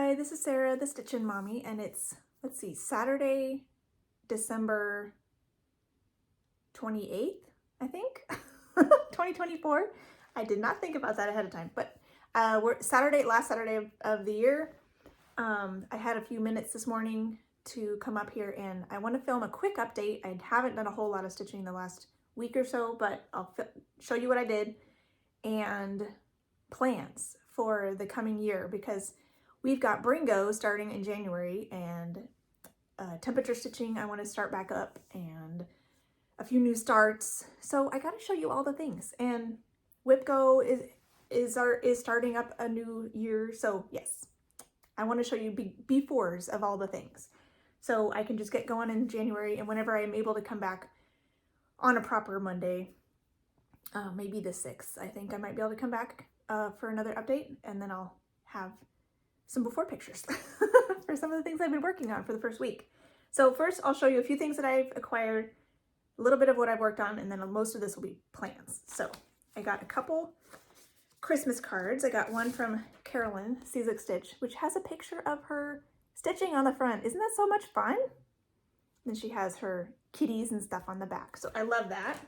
Hi, this is Sarah, the Stitchin Mommy, and it's, let's see, Saturday, December 28th, I think, 2024. I did not think about that ahead of time, but last Saturday of the year. I had a few minutes this morning to come up here and I want to film a quick update. I haven't done a whole lot of stitching the last week or so, but I'll show you what I did and plans for the coming year, because we've got Bringo starting in January and temperature stitching I want to start back up and a few new starts. So I got to show you all the things. And WIPGO is starting up a new year. So yes, I want to show you befores of all the things. So I can just get going in January, and whenever I'm able to come back on a proper Monday, maybe the 6th, I think I might be able to come back for another update, and then I'll have some before pictures for some of the things I've been working on for the first week. So first I'll show you a few things that I've acquired, a little bit of what I've worked on, and then most of this will be plans. So I got a couple Christmas cards. I got one from Carolyn Cesic Stitch, which has a picture of her stitching on the front. Isn't that so much fun? And she has her kitties and stuff on the back. So I love that.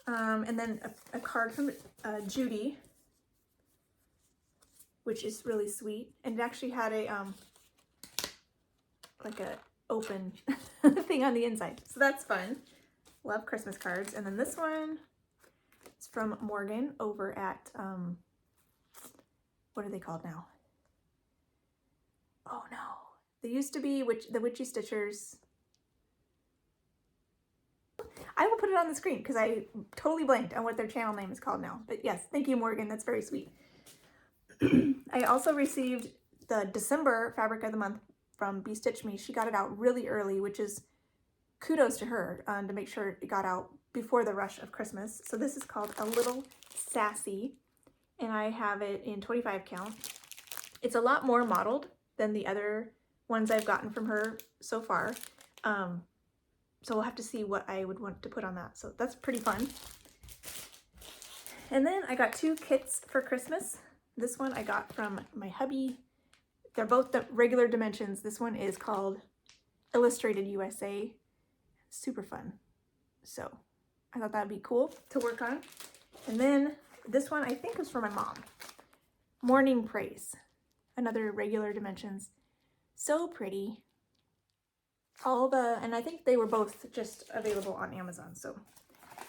And then a card from Judy, which is really sweet. And it actually had a, like a open thing on the inside. So that's fun. Love Christmas cards. And then this one is from Morgan over at, what are they called now? Oh no. They used to be the Witchy Stitchers. I will put it on the screen because I totally blanked on what their channel name is called now. But yes, thank you, Morgan. That's very sweet. I also received the December Fabric of the Month from Bee Stitch Me. She got it out really early, which is kudos to her to make sure it got out before the rush of Christmas. So this is called A Little Sassy, and I have it in 25 count. It's a lot more modeled than the other ones I've gotten from her so far. So we'll have to see what I would want to put on that. So that's pretty fun. And then I got 2 kits for Christmas. This one I got from my hubby. They're both the regular dimensions. This one is called Illustrated USA. Super fun. So I thought that'd be cool to work on. And then this one I think is for my mom. Morning Praise. Another regular dimensions. So pretty. And I think they were both just available on Amazon. So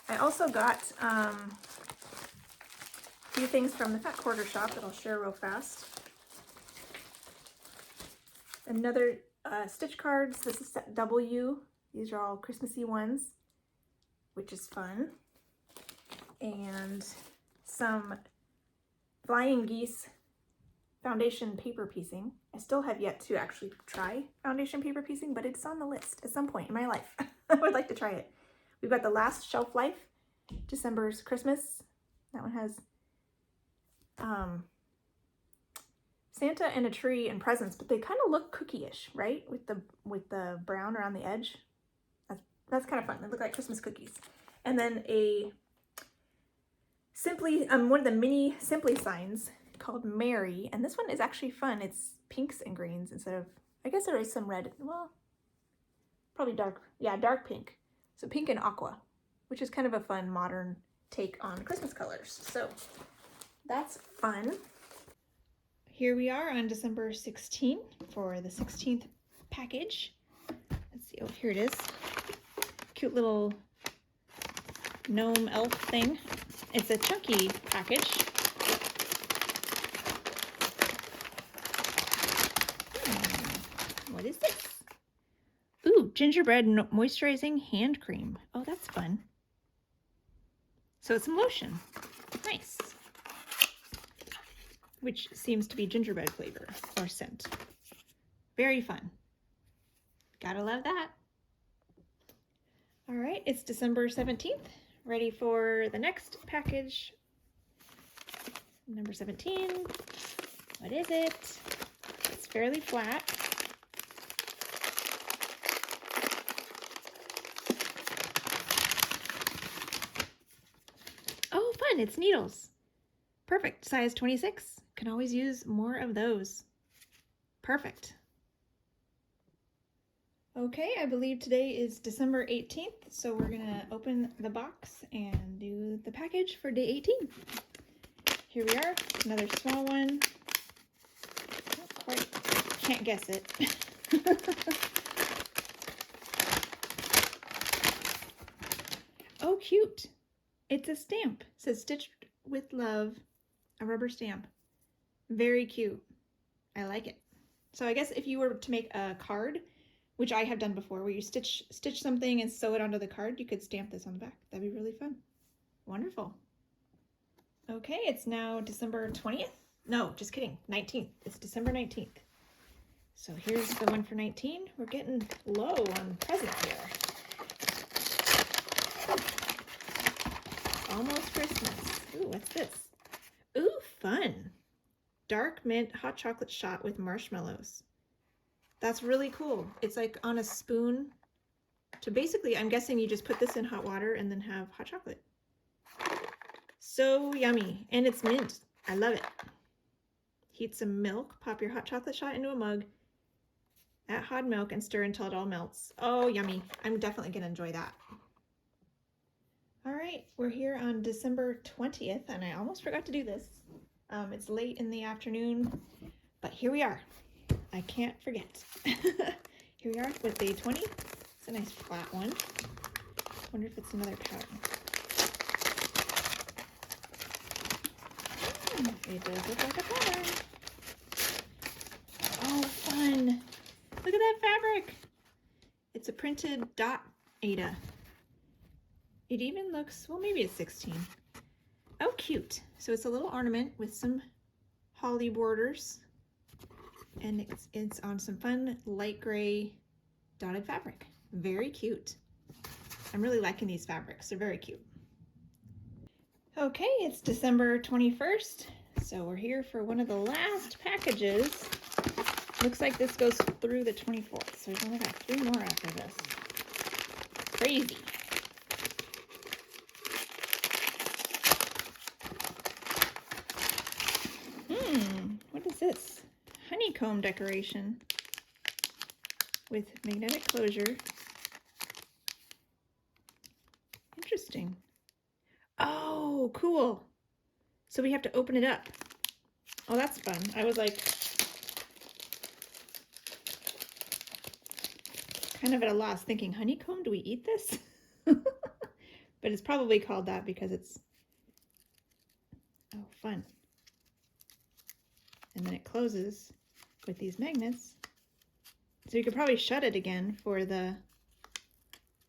I also got a few things from the Fat Quarter Shop that I'll share real fast. Another stitch cards. This is set W. These are all Christmassy ones, which is fun. And some Flying Geese foundation paper piecing. I still have yet to actually try foundation paper piecing, but it's on the list at some point in my life. I would like to try it. We've got the Last Shelf Life, December's Christmas. That one has Santa and a tree and presents, but they kind of look cookie-ish, right? With the brown around the edge. That's kind of fun. They look like Christmas cookies. And then a Simply, one of the mini Simply signs called Mary, and this one is actually fun. It's pinks and greens instead of, I guess there is some red, well, probably dark, yeah, dark pink. So pink and aqua, which is kind of a fun modern take on Christmas colors. So that's fun. Here we are on December 16th for the 16th package. Let's see, oh, here it is. Cute little gnome elf thing. It's a chunky package. What is this? Ooh, gingerbread moisturizing hand cream. Oh, that's fun. So it's some lotion. Nice. Which seems to be gingerbread flavor or scent. Very fun. Gotta love that. All right, it's December 17th. Ready for the next package. Number 17. What is it? It's fairly flat. Oh, fun, it's needles. Perfect, size 26. Can always use more of those. Perfect. Okay, I believe today is December 18th, so we're gonna open the box and do the package for day 18. Here we are, another small one. Not quite, can't guess it. Oh, cute. It's a stamp. It says "Stitched with Love," a rubber stamp. Very cute. I like it. So I guess if you were to make a card, which I have done before, where you stitch something and sew it onto the card, you could stamp this on the back. That'd be really fun. Wonderful. Okay, it's now December 20th. No, just kidding, 19th. It's December 19th. So here's the one for 19. We're getting low on presents here. Almost Christmas. Ooh, what's this? Ooh, fun. Dark mint hot chocolate shot with marshmallows. That's really cool. It's like on a spoon. So basically, I'm guessing you just put this in hot water and then have hot chocolate. So yummy. And it's mint. I love it. Heat some milk. Pop your hot chocolate shot into a mug. Add hot milk and stir until it all melts. Oh, yummy. I'm definitely going to enjoy that. All right, we're here on December 20th, and I almost forgot to do this. It's late in the afternoon, but here we are. I can't forget. Here we are with day 20. It's a nice flat one. Wonder if it's another pattern. It does look like a pattern. Oh, fun. Look at that fabric. It's a printed dot Ada. It even looks, well, maybe it's 16. Oh, cute. So it's a little ornament with some holly borders. And it's on some fun light gray dotted fabric. Very cute. I'm really liking these fabrics. They're very cute. Okay, it's December 21st. So we're here for one of the last packages. Looks like this goes through the 24th. So we've only got 3 more after this. Crazy. What is this? Honeycomb decoration with magnetic closure. Interesting. Oh, cool. So we have to open it up. Oh, that's fun. I was like kind of at a loss thinking, honeycomb, do we eat this? But it's probably called that because it's, oh, fun. And then it closes with these magnets. So you could probably shut it again for the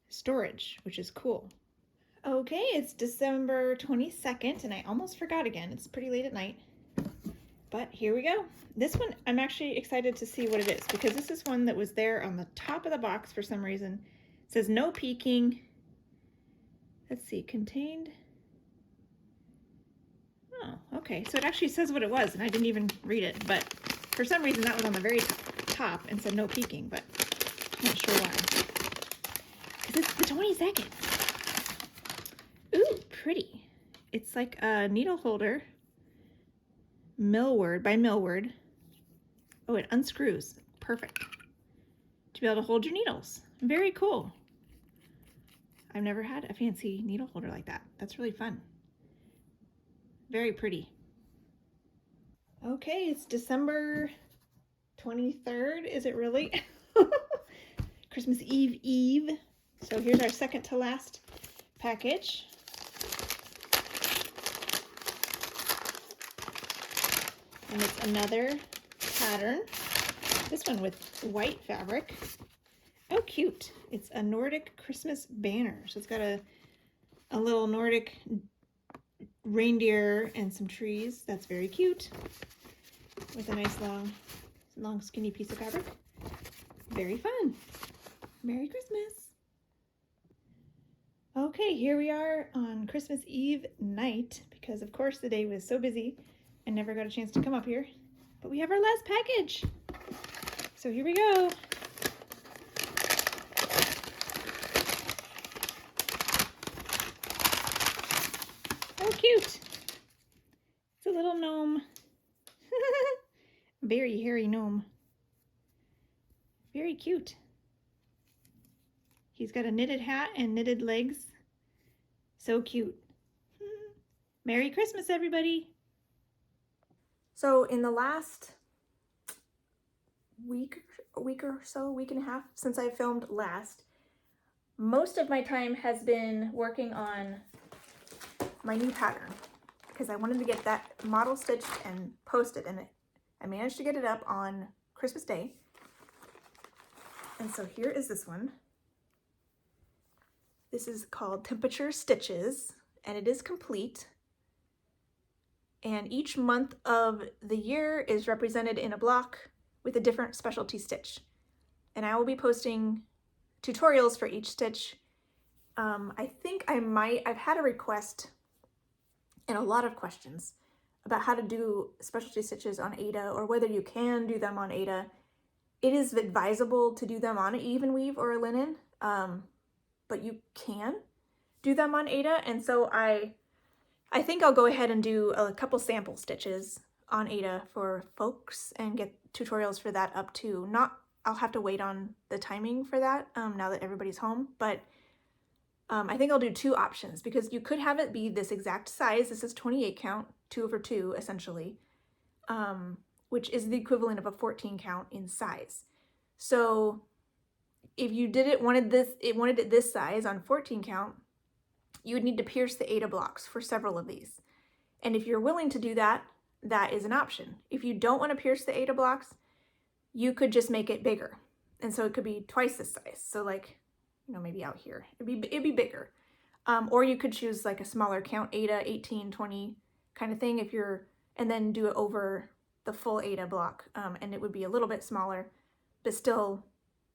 storage, which is cool. Okay, it's December 22nd, and I almost forgot again. It's pretty late at night. But here we go. This one, I'm actually excited to see what it is, because this is one that was there on the top of the box for some reason. It says no peeking. Let's see, contained. Oh, okay. So it actually says what it was, and I didn't even read it. But for some reason, that was on the very top and said no peeking, but I'm not sure why. Because it's the 22nd. Ooh, pretty. It's like a needle holder. Millward, by Millward. Oh, it unscrews. Perfect. To be able to hold your needles. Very cool. I've never had a fancy needle holder like that. That's really fun. Very pretty. Okay, it's December 23rd. Is it really? Christmas Eve. So here's our second to last package. And it's another pattern. This one with white fabric. Oh, cute. It's a Nordic Christmas banner. So it's got a little Nordic reindeer and some trees. That's very cute. With a nice long skinny piece of fabric. Very fun. Merry Christmas. Okay, here we are on Christmas Eve night, because of course the day was so busy I never got a chance to come up here. But we have our last package. So here we go. Oh, cute. It's a little gnome. very hairy gnome. Very cute. He's got a knitted hat and knitted legs. So cute. Merry Christmas, everybody. So in the last week or so, week and a half since I filmed last, most of my time has been working on my new pattern because I wanted to get that model stitched and posted, and I managed to get it up on Christmas Day. And so here is this one. This is called Temperature Stitches, and it is complete. And each month of the year is represented in a block with a different specialty stitch. And I will be posting tutorials for each stitch. I think I've had a request and a lot of questions about how to do specialty stitches on Aida, or whether you can do them on Aida. It is advisable to do them on an even weave or a linen, but you can do them on Aida. And so I think I'll go ahead and do a couple sample stitches on Aida for folks and get tutorials for that up too. I'll have to wait on the timing for that now that everybody's home, but I think I'll do two options, because you could have it be this exact size. This is 28 count, 2/2 essentially, which is the equivalent of a 14 count in size. So if you wanted it this size on 14 count, you would need to pierce the Aida blocks for several of these. And if you're willing to do that, that is an option. If you don't want to pierce the Aida blocks, you could just make it bigger. And so it could be twice this size. So like, maybe out here, it'd be bigger. Or you could choose like a smaller count Aida, 18, 20 kind of thing, and then do it over the full Aida block. And it would be a little bit smaller, but still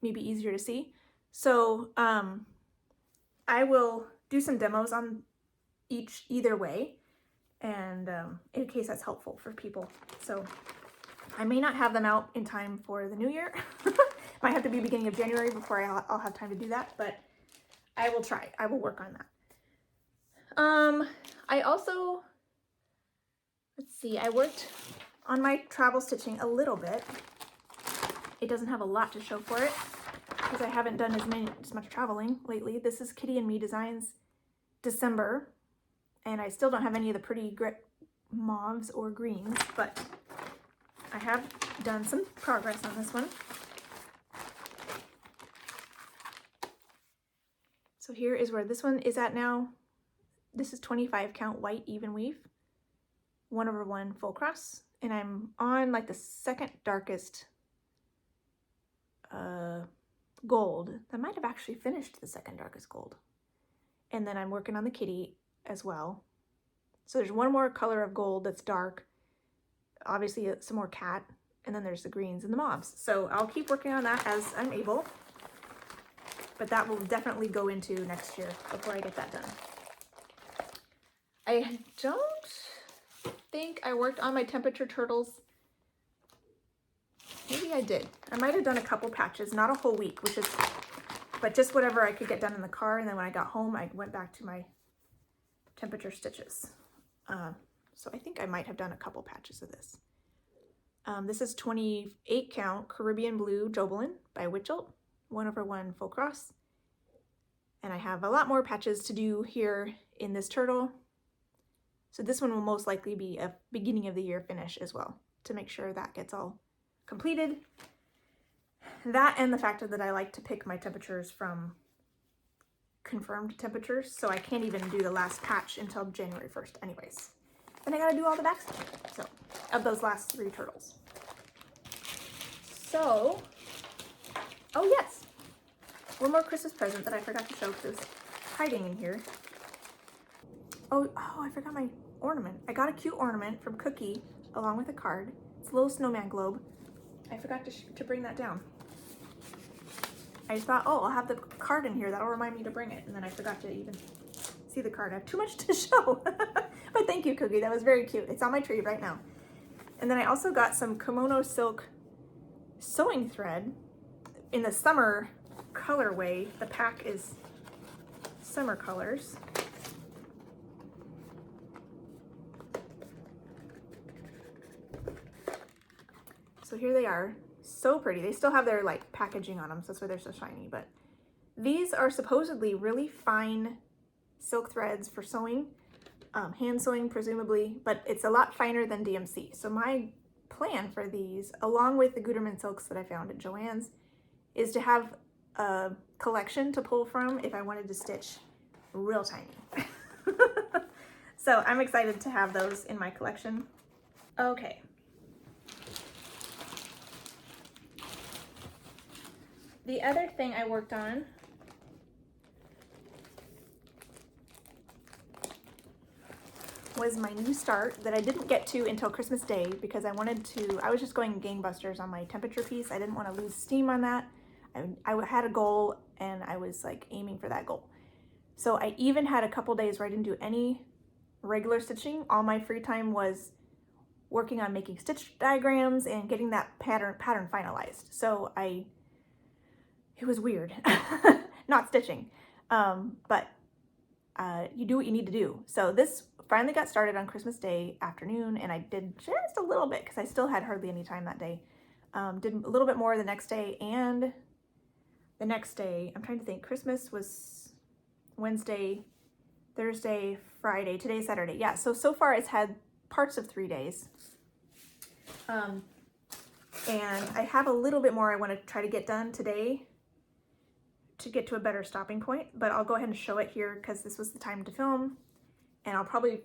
maybe easier to see. So I will do some demos on either way, and in case that's helpful for people. So I may not have them out in time for the new year. Might have to be beginning of January before I'll have time to do that, but I will try. I will work on that. I also, let's see, I worked on my travel stitching a little bit. It doesn't have a lot to show for it because I haven't done as much traveling lately. This is Kitty and Me Designs December, and I still don't have any of the pretty grit mauves or greens, but I have done some progress on this one. So here is where this one is at now. This is 25 count white even weave, 1/1 full cross, and I'm on like the second darkest gold. I might have actually finished the second darkest gold. And then I'm working on the kitty as well. So there's one more color of gold that's dark, obviously some more cat, and then there's the greens and the mauves. So I'll keep working on that as I'm able, but that will definitely go into next year before I get that done. I don't think I worked on my temperature turtles. Maybe I did. I might have done a couple patches, not a whole week, but just whatever I could get done in the car. And then when I got home, I went back to my temperature stitches. So I think I might have done a couple patches of this. This is 28 count Caribbean Blue Jobelin by Witchelt, 1/1 full cross. And I have a lot more patches to do here in this turtle. So this one will most likely be a beginning of the year finish as well, to make sure that gets all completed. That, and the fact that I like to pick my temperatures from confirmed temperatures, so I can't even do the last patch until January 1st anyways. Then I gotta do all the back stuff, so, of those last 3 turtles. So, oh yes, one more Christmas present that I forgot to show because it's hiding in here. Oh, I forgot my ornament. I got a cute ornament from Cookie along with a card. It's a little snowman globe. I forgot to bring that down. I just thought, oh, I'll have the card in here. That'll remind me to bring it. And then I forgot to even see the card. I have too much to show. But thank you, Cookie. That was very cute. It's on my tree right now. And then I also got some kimono silk sewing thread in the summer colorway. The pack is summer colors. So So here they are, so pretty. They still have their like packaging on them, so that's why they're so shiny, but these are supposedly really fine silk threads for sewing, hand sewing presumably, but it's a lot finer than DMC. So my plan for these, along with the Gutermann silks that I found at Joann's, is to have a collection to pull from if I wanted to stitch real tiny. So I'm excited to have those in my collection. Okay. The other thing I worked on was my new start that I didn't get to until Christmas Day because I was just going gangbusters on my temperature piece. I didn't want to lose steam on that. I had a goal and I was like aiming for that goal. So I even had a couple days where I didn't do any regular stitching. All my free time was working on making stitch diagrams and getting that pattern finalized. So it was weird, not stitching, but you do what you need to do. So this finally got started on Christmas Day afternoon, and I did just a little bit because I still had hardly any time that day. Did a little bit more the next day, and the next day, I'm trying to think, Christmas was Wednesday, Thursday, Friday, today's Saturday. Yeah, so far it's had parts of 3 days. And I have a little bit more I want to try to get done today to get to a better stopping point, but I'll go ahead and show it here because this was the time to film, and I'll probably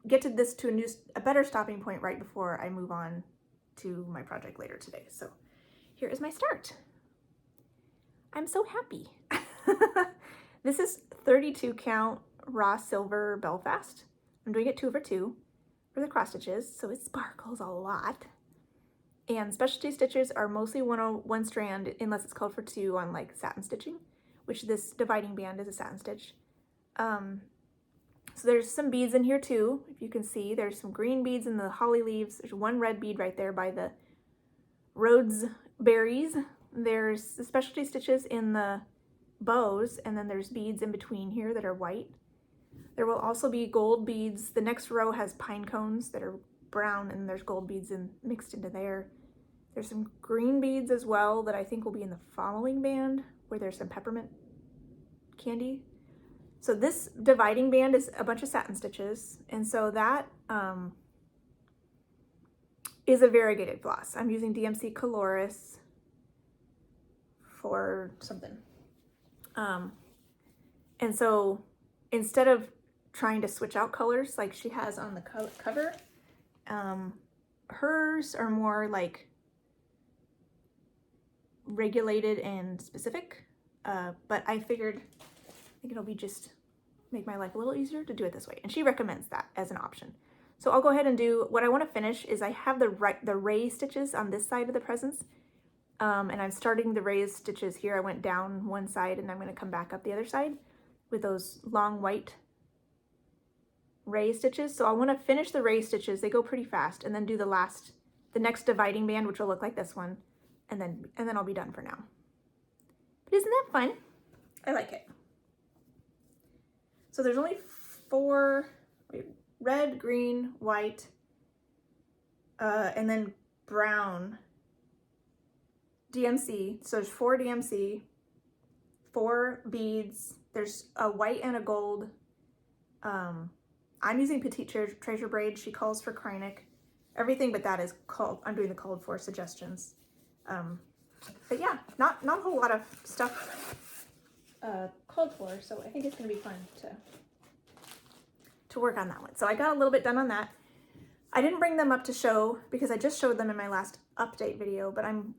get to this to a better stopping point right before I move on to my project later today. So here is my start. I'm so happy. This is 32 count raw silver Belfast. I'm doing it 2/2 for the cross stitches, so it sparkles a lot. And specialty stitches are mostly one strand unless it's called for 2 on like satin stitching, which this dividing band is a satin stitch. So there's some beads in here too. If you can see, there's some green beads in the holly leaves. There's one red bead right there by the Rhodes berries. There's the specialty stitches in the bows, and then there's beads in between here that are white. There will also be gold beads. The next row has pine cones that are brown, and there's gold beads mixed into there. There's some green beads as well that I think will be in the following band, where there's some peppermint candy. So this dividing band is a bunch of satin stitches, and so that is a variegated floss. I'm using DMC Coloris for something. And so instead of trying to switch out colors like she has on the cover, hers are more like regulated and specific, but I think it'll be just make my life a little easier to do it this way, and she recommends that as an option. So I'll go ahead and do what I want to finish is I have the raised stitches on this side of the presents, and I'm starting the raised stitches here. I went down one side and I'm going to come back up the other side with those long white raised stitches. So I want to finish the raised stitches. They go pretty fast, and then do the next dividing band, which will look like this one, and then I'll be done for now. But isn't that fun? I like it. So there's only 4, red, green, white, and then brown DMC. So there's 4 DMC, 4 beads. There's a white and a gold. I'm using Petite Treasure braid. She calls for Kreinik. Everything but that is I'm doing the called for suggestions. But yeah, not a whole lot of stuff called for, so I think it's gonna be fun to work on that one. So I got a little bit done on that. I didn't bring them up to show because I just showed them in my last update video, but I'm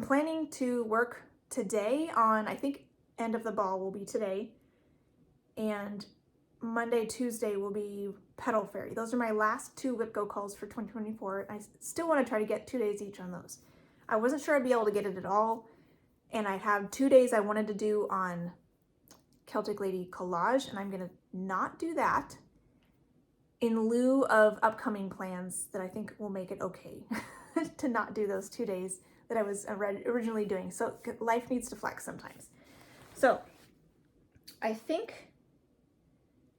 planning to work today on, I think end of the ball will be today, and Monday, Tuesday will be Petal Fairy. Those are my last 2 Whip Go calls for 2024. I still want to try to get 2 days each on those. I wasn't sure I'd be able to get it at all, and I have 2 days I wanted to do on Celtic Lady Collage, and I'm going to not do that in lieu of upcoming plans that I think will make it okay to not do those 2 days that I was originally doing. So life needs to flex sometimes. So I think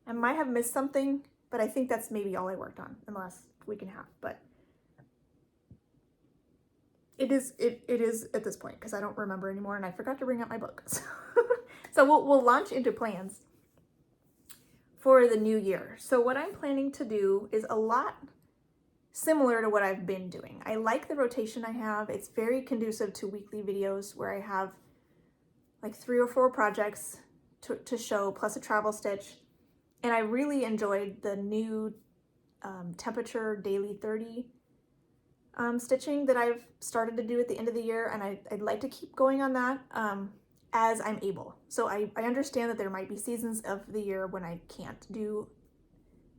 I might have missed something, but I think that's maybe all I worked on in the last week and a half. But it is at this point because I don't remember anymore and I forgot to bring up my book. So we'll launch into plans for the new year. So what I'm planning to do is a lot similar to what I've been doing. I like the rotation I have. It's very conducive to weekly videos where I have like 3 or 4 projects to show, plus a travel stitch. And I really enjoyed the new temperature daily 30 stitching that I've started to do at the end of the year, and I'd like to keep going on that as I'm able. So I understand that there might be seasons of the year when I can't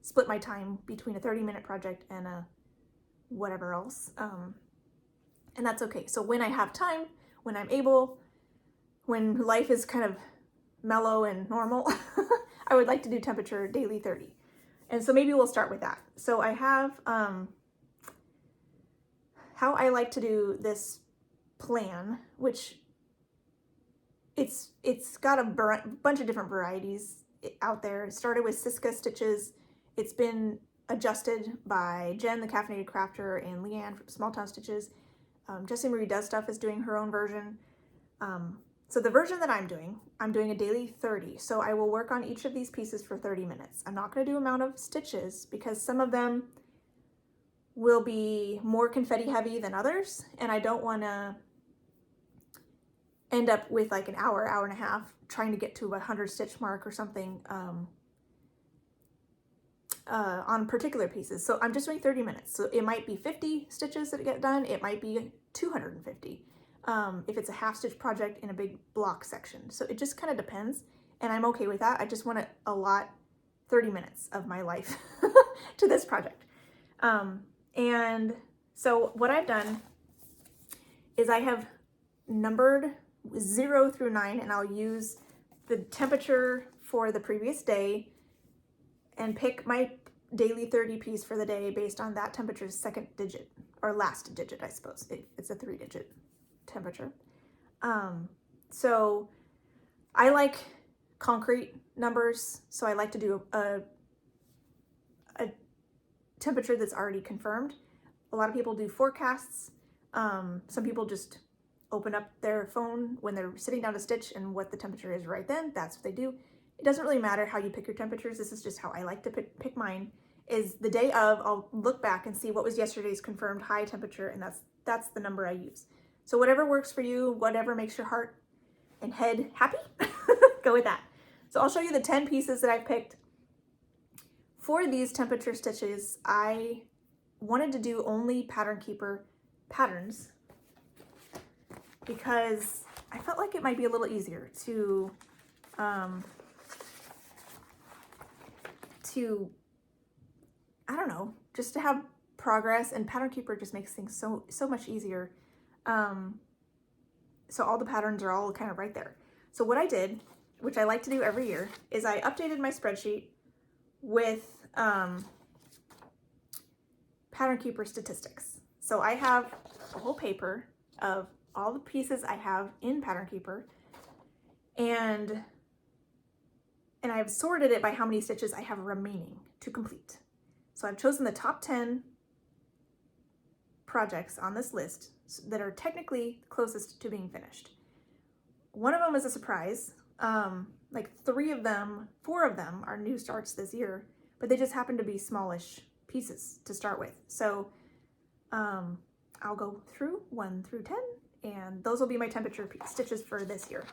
split my time between a 30-minute project and a whatever else, and that's okay. So when I have time, when I'm able, when life is kind of mellow and normal, I would like to do temperature daily 30. And so maybe we'll start with that. So I have how I like to do this plan, which it's got a bunch of different varieties out there. It started with Siska stitches. It's been adjusted by Jen, the Caffeinated Crafter, and Leanne from Small Town Stitches. Jessie Marie Does Stuff is doing her own version. So the version that I'm doing a daily 30. So I will work on each of these pieces for 30 minutes. I'm not going to do amount of stitches because some of them will be more confetti heavy than others, and I don't want to end up with like an hour and a half trying to get to a 100 stitch mark or something on particular pieces. So I'm just doing 30 minutes. So it might be 50 stitches that get done. It might be 250 if it's a half stitch project in a big block section. So it just kind of depends, and I'm okay with that. I just want to allot 30 minutes of my life to this project. And so what I've done is I have numbered 0 through 9, and I'll use the temperature for the previous day and pick my daily 30 piece for the day based on that temperature's second digit, or last digit, I suppose. It's a 3-digit temperature. So I like concrete numbers, so I like to do a temperature that's already confirmed. A lot of people do forecasts. Some people just open up their phone when they're sitting down to stitch, and what the temperature is right then, that's what they do. It doesn't really matter how you pick your temperatures. This is just how I like to pick mine. Is the day of, I'll look back and see what was yesterday's confirmed high temperature, and that's the number I use. So whatever works for you, whatever makes your heart and head happy, go with that. So I'll show you the 10 pieces that I've picked. For these temperature stitches, I wanted to do only Pattern Keeper patterns because I felt like it might be a little easier to I don't know, just to have progress, and Pattern Keeper just makes things so much easier. So all the patterns are all kind of right there. So what I did, which I like to do every year, is I updated my spreadsheet with Pattern Keeper statistics. So I have a whole paper of all the pieces I have in Pattern Keeper, and I've sorted it by how many stitches I have remaining to complete. So I've chosen the top 10 projects on this list that are technically closest to being finished. One of them is a surprise. Like 4 of them are new starts this year, but they just happen to be smallish pieces to start with. So I'll go through 1 through 10, and those will be my temperature stitches for this year.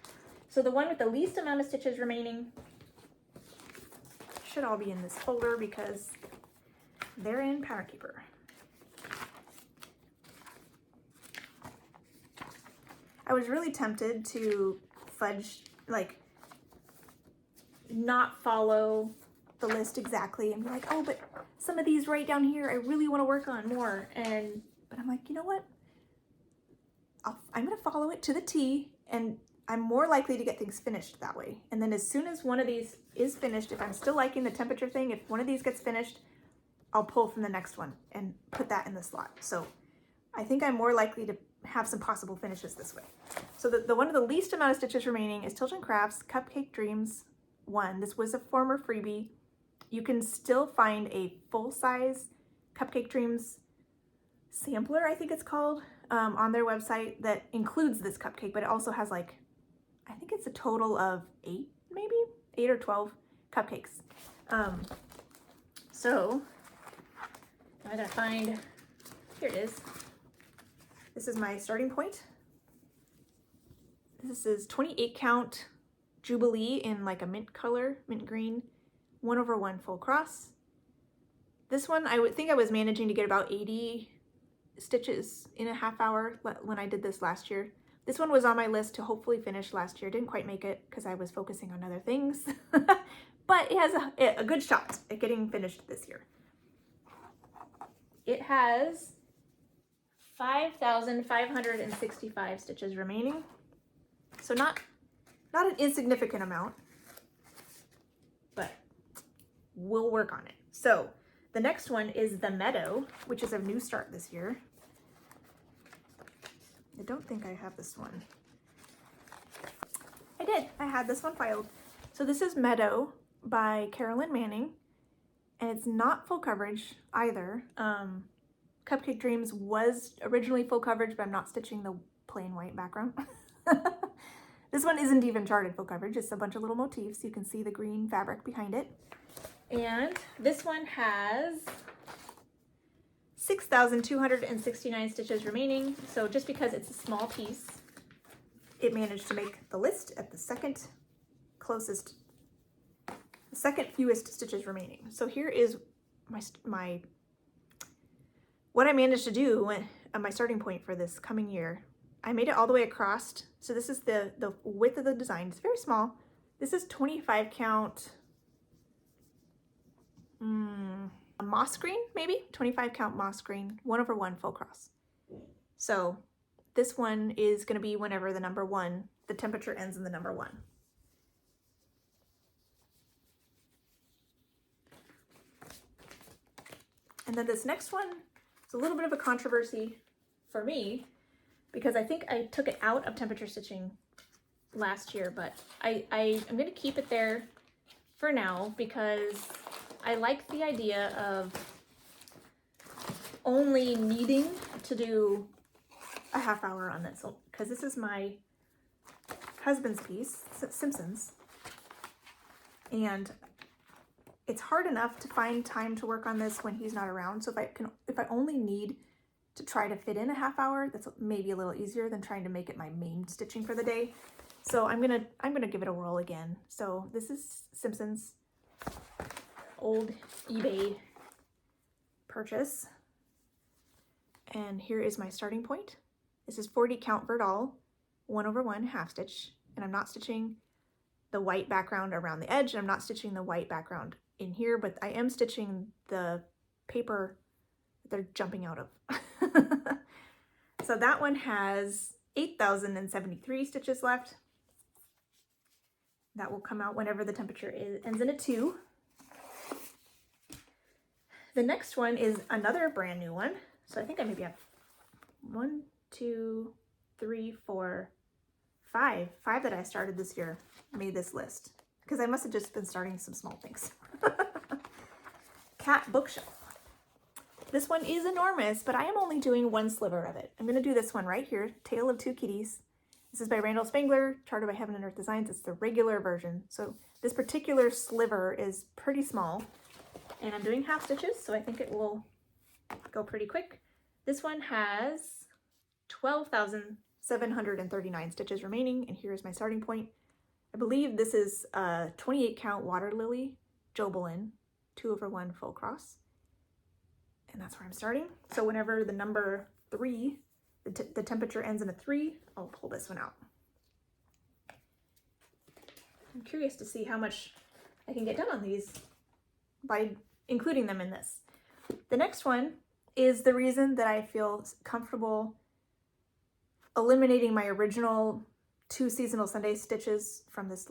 So the one with the least amount of stitches remaining should all be in this folder because they're in Pattern Keeper. I was really tempted to fudge, like not follow the list exactly and be like, oh, but some of these right down here I really want to work on more. But I'm like, you know what? I'm going to follow it to the T, and I'm more likely to get things finished that way. And then as soon as one of these is finished, if I'm still liking the temperature thing, if one of these gets finished, I'll pull from the next one and put that in the slot. So I think I'm more likely to have some possible finishes this way. So the one of the least amount of stitches remaining is Stitchin Crafts Cupcake Dreams 1. This was a former freebie. You can still find a full-size Cupcake Dreams sampler, I think it's called, on their website that includes this cupcake, but it also has like, I think it's a total of 8, maybe 8 or 12 cupcakes. So I gotta find, here it is. This is my starting point. This is 28 count Jubilee in like a mint color, mint green, 1/1 full cross. This one, I would think I was managing to get about 80 stitches in a half hour when I did this last year. This one was on my list to hopefully finish last year. Didn't quite make it because I was focusing on other things, but it has a good shot at getting finished this year. It has 5,565 stitches remaining. So not an insignificant amount, but we'll work on it. So the next one is the Meadow, which is a new start this year. I don't think I have this one. I did. I had this one filed. So this is Meadow by Carolyn Manning, and it's not full coverage either. Cupcake Dreams was originally full coverage, but I'm not stitching the plain white background. This one isn't even charted full coverage. It's a bunch of little motifs. You can see the green fabric behind it. And this one has 6,269 stitches remaining. So just because it's a small piece, it managed to make the list at the second fewest stitches remaining. So here is what I managed to do at my starting point for this coming year. I made it all the way across. So this is the width of the design. It's very small. This is 25 count moss green, maybe 25 count moss green, 1/1 full cross. So this one is going to be whenever the number 1, the temperature ends in the number 1. And then this next one is a little bit of a controversy for me because I think I took it out of temperature stitching last year, but I'm going to keep it there for now because I like the idea of only needing to do a half hour on this, because this is my husband's piece, Simpsons, and it's hard enough to find time to work on this when he's not around. So if I only need to try to fit in a half hour, that's maybe a little easier than trying to make it my main stitching for the day. So I'm gonna give it a whirl again. So this is Simpsons, old eBay purchase, and here is my starting point. This is 40 count Verdal, 1/1 half stitch, and I'm not stitching the white background around the edge, and I'm not stitching the white background in here, but I am stitching the paper that they're jumping out of. So that one has 8,073 stitches left. That will come out whenever the temperature ends in a 2. The next one is another brand new one. So I think I maybe have 1, 2, 3, 4, 5 that I started this year made this list because I must have just been starting some small things. Cat bookshelf. This one is enormous, but I am only doing one sliver of it. I'm going to do this one right here, Tale of Two Kitties. This is by Randall Spangler, charted by Heaven and Earth Designs. It's the regular version. So this particular sliver is pretty small, and I'm doing half stitches, so I think it will go pretty quick. This one has 12,739 stitches remaining, and here's my starting point. I believe this is a 28 count Water Lily Jobelin, 2/1 full cross. And that's where I'm starting. So whenever the number 3, the temperature ends in a 3, I'll pull this one out. I'm curious to see how much I can get done on these by including them in this. The next one is the reason that I feel comfortable eliminating my original 2 seasonal Sunday stitches from this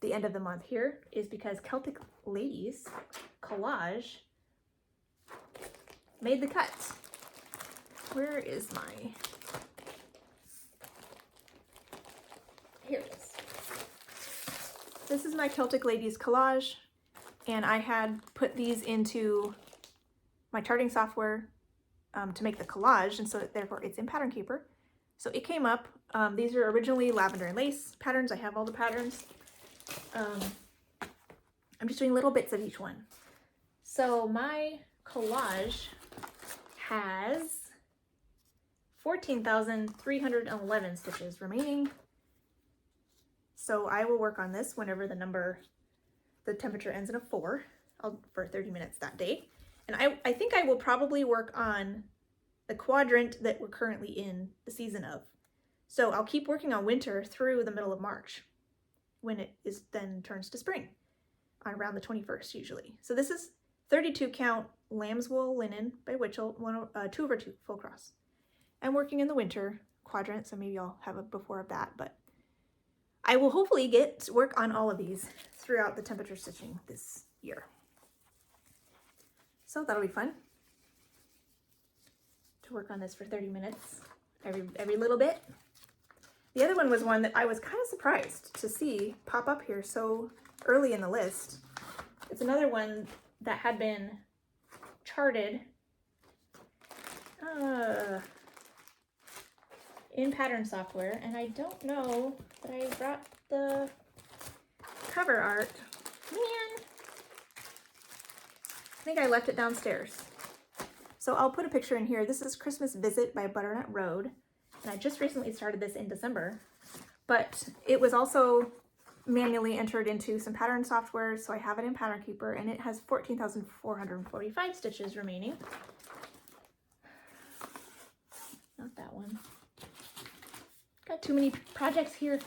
the end of the month here, is because Celtic Ladies Collage made the cut. Where is my, here it is. This is my Celtic Ladies collage, and I had put these into my charting software to make the collage, and so therefore it's in Pattern Keeper. So it came up. These are originally lavender and lace patterns. I have all the patterns. I'm just doing little bits of each one. So my collage has 14,311 stitches remaining. So I will work on this whenever the temperature ends in a 4, for 30 minutes that day. And I think I will probably work on the quadrant that we're currently in the season of. So I'll keep working on winter through the middle of March, when it then turns to spring, on around the 21st usually. So this is 32 count lamb's wool linen by Witchell, 2/2 full cross. I'm working in the winter quadrant, so maybe I'll have a before of that, but I will hopefully get to work on all of these throughout the temperature stitching this year. So that'll be fun to work on this for 30 minutes, every little bit. The other one was one that I was kind of surprised to see pop up here so early in the list. It's another one that had been charted in pattern software, and I don't know that I brought the cover art. Man, I think I left it downstairs. So I'll put a picture in here. This is Christmas Visit by Butternut Road, and I just recently started this in December, but it was also manually entered into some pattern software, so I have it in Pattern Keeper, and it has 14,445 stitches remaining. Not that one. Got too many projects here.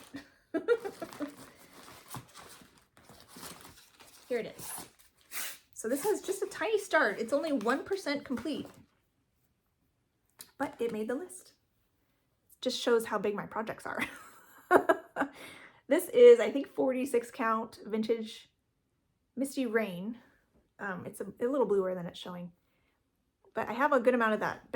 Here it is. So this has just a tiny start. It's only 1% complete, but it made the list. Just shows how big my projects are. This is, I think, 46 count vintage Misty Rain. It's a little bluer than it's showing, but I have a good amount of that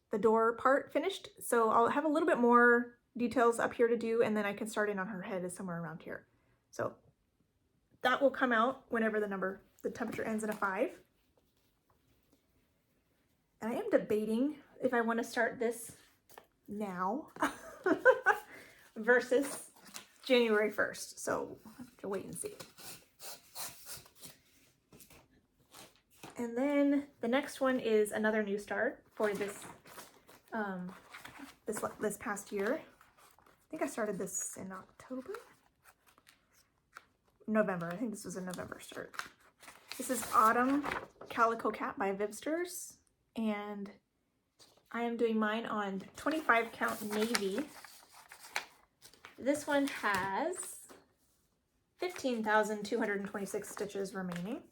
the door part finished. So I'll have a little bit more details up here to do, and then I can start in on her head is somewhere around here. So that will come out whenever the temperature ends in a 5. And I am debating if I want to start this now versus January 1st. So I'll have to wait and see. And then the next one is another new start for this this past year. I think I started this in November. I think this was a November start. This is Autumn Calico Cat by Vivsters, and I am doing mine on 25 count navy. This one has 15,226 stitches remaining.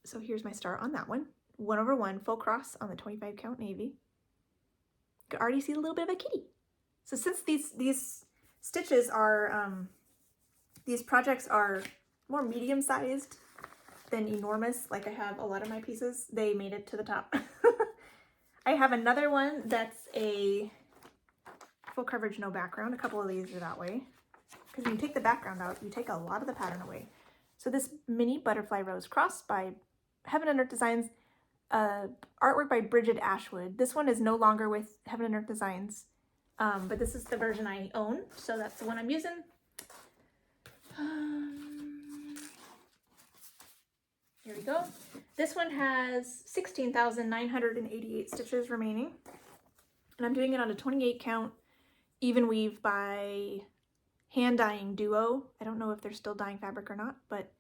So here's my start on that one. 1/1 full cross on the 25 count navy. You can already see a little bit of a kitty. So since these stitches are, these projects are more medium sized than enormous, like I have a lot of my pieces, they made it to the top. I have another one that's a full coverage, no background. A couple of these are that way, because when you take the background out, you take a lot of the pattern away. So this mini butterfly rose cross by Heaven and Earth Designs, artwork by Bridget Ashwood. This one is no longer with Heaven and Earth Designs, but this is the version I own, so that's the one I'm using. Here we go. This one has 16,988 stitches remaining, and I'm doing it on a 28 count even weave by Hand Dyeing Duo. I don't know if they're still dyeing fabric or not, but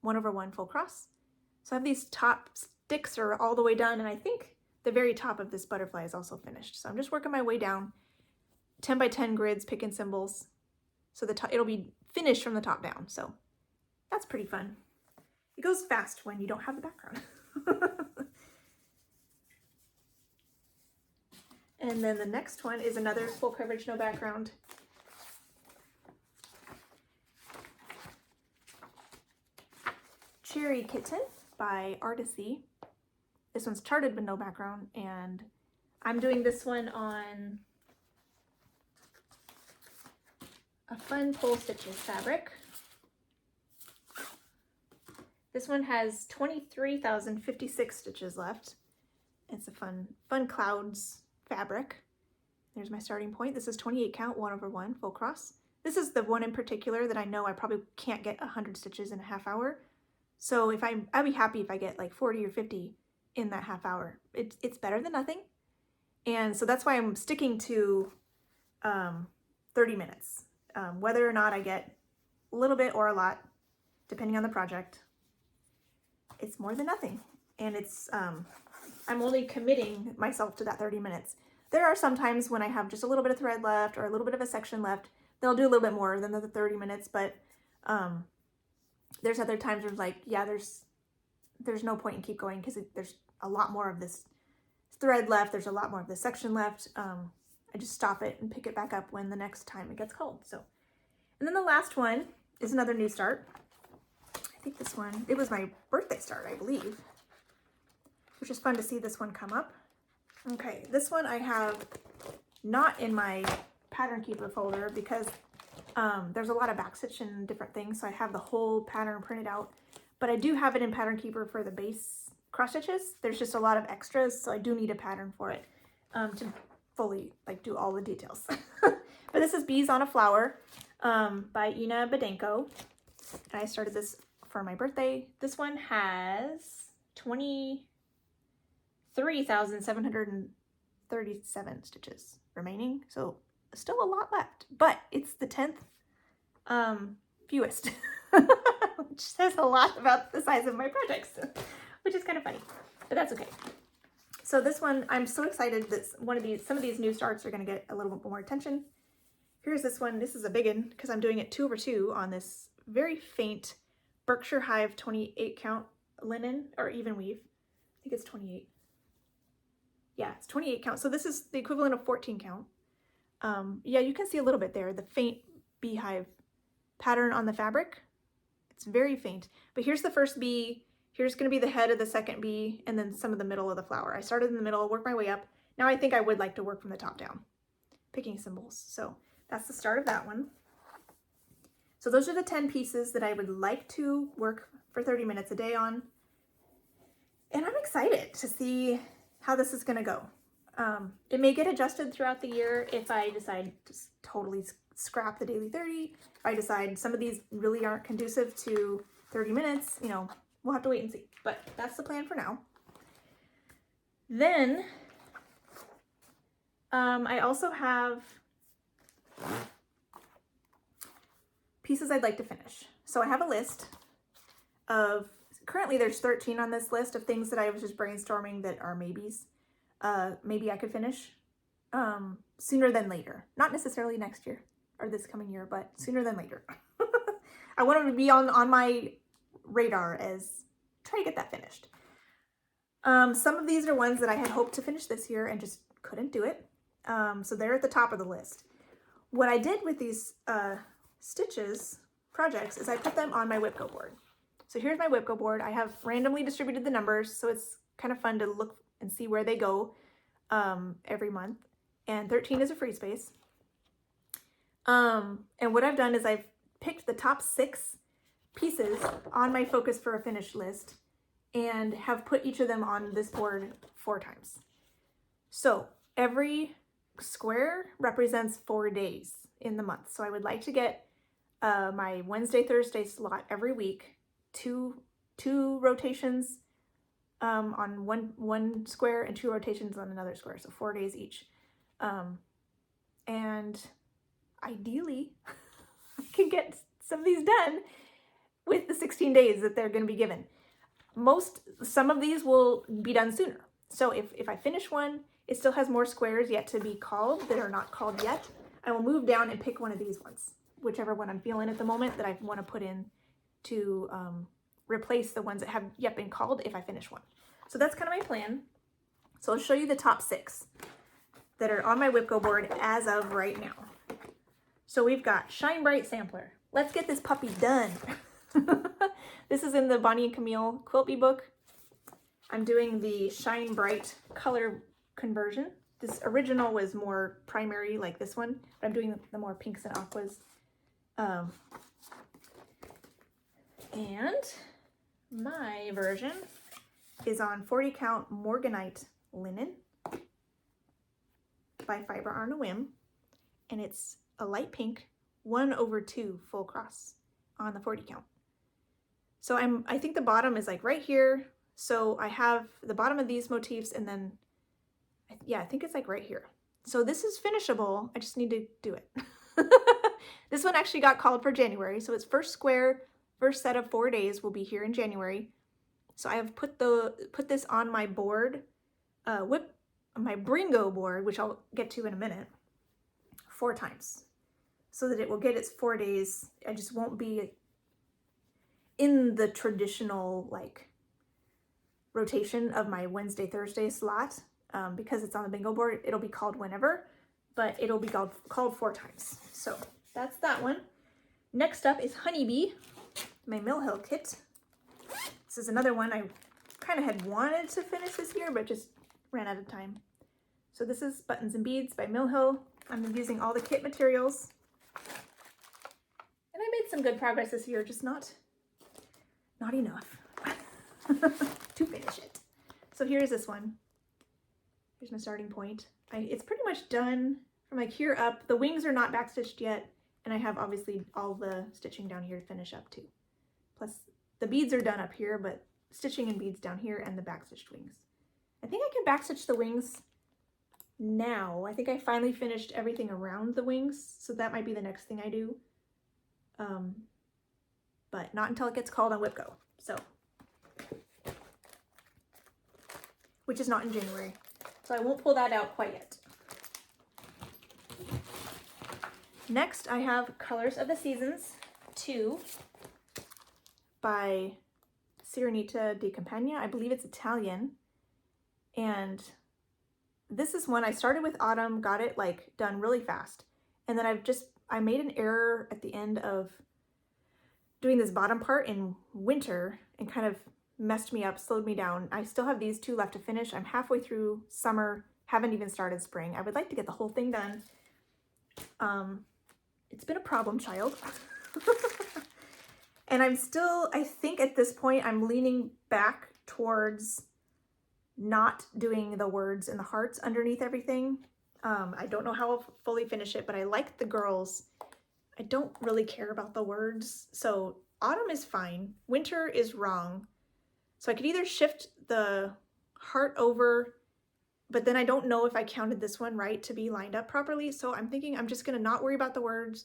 1/1 full cross. So I have these top sticks are all the way done, and I think the very top of this butterfly is also finished. So I'm just working my way down, 10 by 10 grids, picking symbols. So it'll be finished from the top down. So that's pretty fun. It goes fast when you don't have the background. And then the next one is another full coverage, no background. Cherry Kitten by Artisy. This one's charted with no background, and I'm doing this one on a fun Pole Stitches fabric. This one has 23,056 stitches left. It's a fun clouds fabric. There's my starting point. This is 28 count, 1/1, full cross. This is the one in particular that I know I probably can't get 100 stitches in a half hour. So if I'd be happy if I get like 40 or 50 in that half hour. It's better than nothing. And so that's why I'm sticking to 30 minutes. Whether or not I get a little bit or a lot, depending on the project, it's more than nothing. And it's, I'm only committing myself to that 30 minutes. There are some times when I have just a little bit of thread left or a little bit of a section left, they'll do a little bit more than the 30 minutes, but there's other times where it's like, yeah, there's no point in keep going because there's a lot more of this thread left, there's a lot more of this section left. I just stop it and pick it back up when the next time it gets called. So, and then the last one is another new start. I think this one, it was my birthday start, I believe, which is fun to see this one come up. Okay, this one I have not in my pattern keeper folder because there's a lot of backstitch and different things, so I have the whole pattern printed out, but I do have it in pattern keeper for the base cross stitches. There's just a lot of extras, so I do need a pattern for it to fully like do all the details. But this is Bees on a Flower by Ina Badenko, and I started this for my birthday. This one has 23,737 stitches remaining, so still a lot left, but it's the 10th fewest, which says a lot about the size of my projects, which is kind of funny, but that's okay. So this one, I'm so excited that some of these new starts are going to get a little bit more attention. Here's this one. This is a big one because I'm doing it 2/2 on this very faint Berkshire Hive 28 count linen or even weave. I think it's 28. Yeah, it's 28 count. So this is the equivalent of 14 count. Yeah, you can see a little bit there, the faint beehive pattern on the fabric. It's very faint, but here's the first bee. Here's going to be the head of the second bee, and then some of the middle of the flower. I started in the middle, worked my way up. Now I think I would like to work from the top down, picking symbols. So that's the start of that one. So those are the 10 pieces that I would like to work for 30 minutes a day on. And I'm excited to see how this is going to go. It may get adjusted throughout the year if I decide to totally scrap the daily 30. If I decide some of these really aren't conducive to 30 minutes, you know, we'll have to wait and see. But that's the plan for now. Then I also have pieces I'd like to finish. So I have a list of, currently there's 13 on this list of things that I was just brainstorming that are maybes. Maybe I could finish sooner than later. Not necessarily next year or this coming year, but sooner than later. I want them to be on my radar as try to get that finished. Some of these are ones that I had hoped to finish this year and just couldn't do it. So they're at the top of the list. What I did with these stitches projects is I put them on my Whipco board. So here's my Whipco board. I have randomly distributed the numbers, so it's kind of fun to look and see where they go every month. And 13 is a free space. And what I've done is I've picked the top 6 pieces on my Focus for a Finish list and have put each of them on this board 4 times. So every square represents 4 days in the month. So I would like to get my Wednesday, Thursday slot every week, two rotations on one square and 2 rotations on another square. So 4 days each. And ideally I can get some of these done with the 16 days that they're going to be given. Some of these will be done sooner. So if I finish one, it still has more squares yet to be called that are not called yet. I will move down and pick one of these ones, whichever one I'm feeling at the moment that I want to put in to replace the ones that have yet been called if I finish one. So that's kind of my plan. So I'll show you the top 6 that are on my Whipco board as of right now. So we've got Shine Bright Sampler. Let's get this puppy done. This is in the Bonnie and Camille Quilt Bee book. I'm doing the Shine Bright color conversion. This original was more primary like this one, but I'm doing the more pinks and aquas. And My version is on 40 count Morganite linen by Fiber on a Whim, and it's a light pink 1/2 full cross on the 40 count. So I think the bottom is like right here. So I have the bottom of these motifs, and then yeah, I think it's like right here. So this is finishable. I just need to do it. This one actually got called for January. So its first square, first set of 4 days will be here in January. So I have put this on my board, my Bringo board, which I'll get to in a minute, 4 times, so that it will get its 4 days. I just won't be in the traditional like rotation of my Wednesday, Thursday slot. Because it's on the bingo board, it'll be called whenever, but it'll be called 4 times. So that's that one. Next up is Honeybee, my Mill Hill kit. This is another one I kind of had wanted to finish this year, but just ran out of time. So this is Buttons and Beads by Mill Hill. I'm using all the kit materials. And I made some good progress this year, just not enough to finish it. So here's this one. Here's my starting point. It's pretty much done from like here up. The wings are not backstitched yet, and I have obviously all the stitching down here to finish up too. Plus the beads are done up here, but stitching and beads down here and the backstitched wings. I think I can backstitch the wings now. I think I finally finished everything around the wings, so that might be the next thing I do. But not until it gets called on WhipGo. So, which is not in January. So I won't pull that out quite yet. Next, I have Colors of the Seasons 2 by Serenita di Campagna. I believe it's Italian. And this is one I started with autumn, got it like done really fast. And then I made an error at the end of doing this bottom part in winter and kind of messed me up, slowed me down. I still have these 2 left to finish. I'm halfway through summer, haven't even started spring. I would like to get the whole thing done. It's been a problem child. And I'm still, I think at this point, I'm leaning back towards not doing the words and the hearts underneath everything. I don't know how I'll fully finish it, but I like the girls. I don't really care about the words. So autumn is fine. Winter is wrong. So I could either shift the heart over, but then I don't know if I counted this one right to be lined up properly. So I'm thinking I'm just gonna not worry about the words,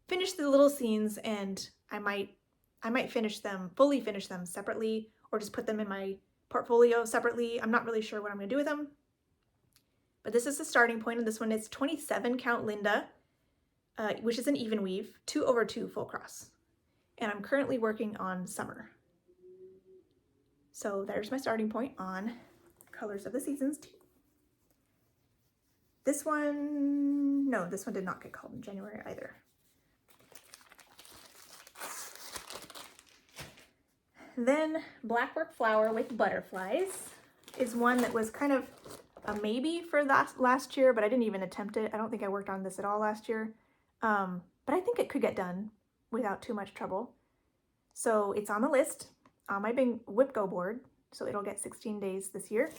finish the little scenes, and I might fully finish them separately, or just put them in my portfolio separately. I'm not really sure what I'm gonna do with them. But this is the starting point, and this one is 27 count Linda, which is an even weave, 2/2 full cross. And I'm currently working on summer. So there's my starting point on Colors of the Seasons 2. This one did not get called in January either. Then Blackwork Flower with Butterflies is one that was kind of a maybe for last year, but I didn't even attempt it. I don't think I worked on this at all last year. But I think it could get done without too much trouble. So it's on the list on my WhipGo board, so it'll get 16 days this year.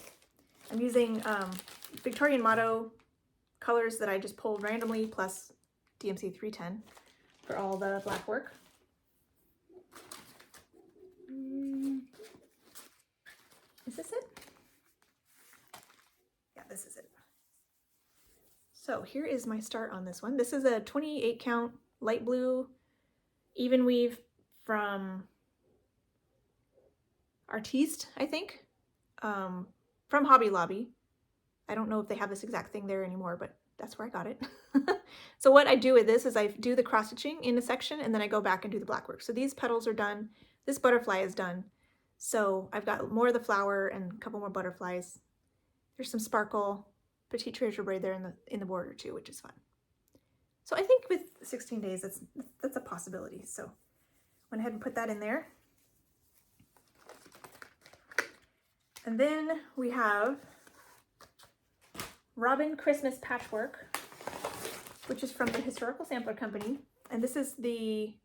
I'm using Victorian Motto colors that I just pulled randomly, plus DMC 310 for all the black work. Is this it? Yeah, this is it. So here is my start on this one. This is a 28 count light blue even weave from Artiste, I think, from Hobby Lobby. I don't know if they have this exact thing there anymore, but that's where I got it. So what I do with this is I do the cross stitching in a section, and then I go back and do the black work. So these petals are done. This butterfly is done. So I've got more of the flower and a couple more butterflies. There's some sparkle, petite treasure braid there in the border too, which is fun. So I think with 16 days, that's a possibility. So went ahead and put that in there. And then we have Robin Christmas Patchwork, which is from the Historical Sampler Company. And this is the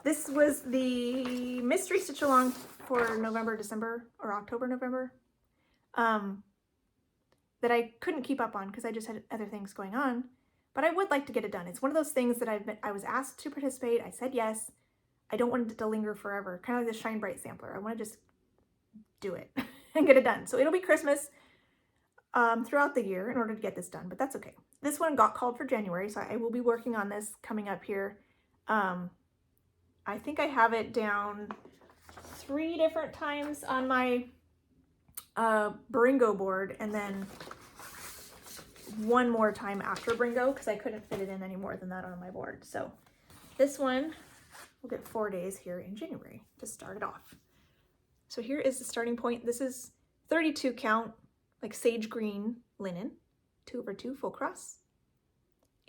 This was the mystery stitch along for November, December, or October, November, that I couldn't keep up on because I just had other things going on, but I would like to get it done. It's one of those things that I was asked to participate. I said yes. I don't want it to linger forever. Kind of like the Shine Bright sampler. I want to just do it and get it done. So it'll be Christmas throughout the year in order to get this done, but that's okay. This one got called for January, so I will be working on this coming up here. I think I have it down 3 different times on my Bringo board, and then one more time after Bringo because I couldn't fit it in any more than that on my board. So this one will get 4 days here in January to start it off. So here is the starting point. This is 32 count, like sage green linen, 2/2 full cross.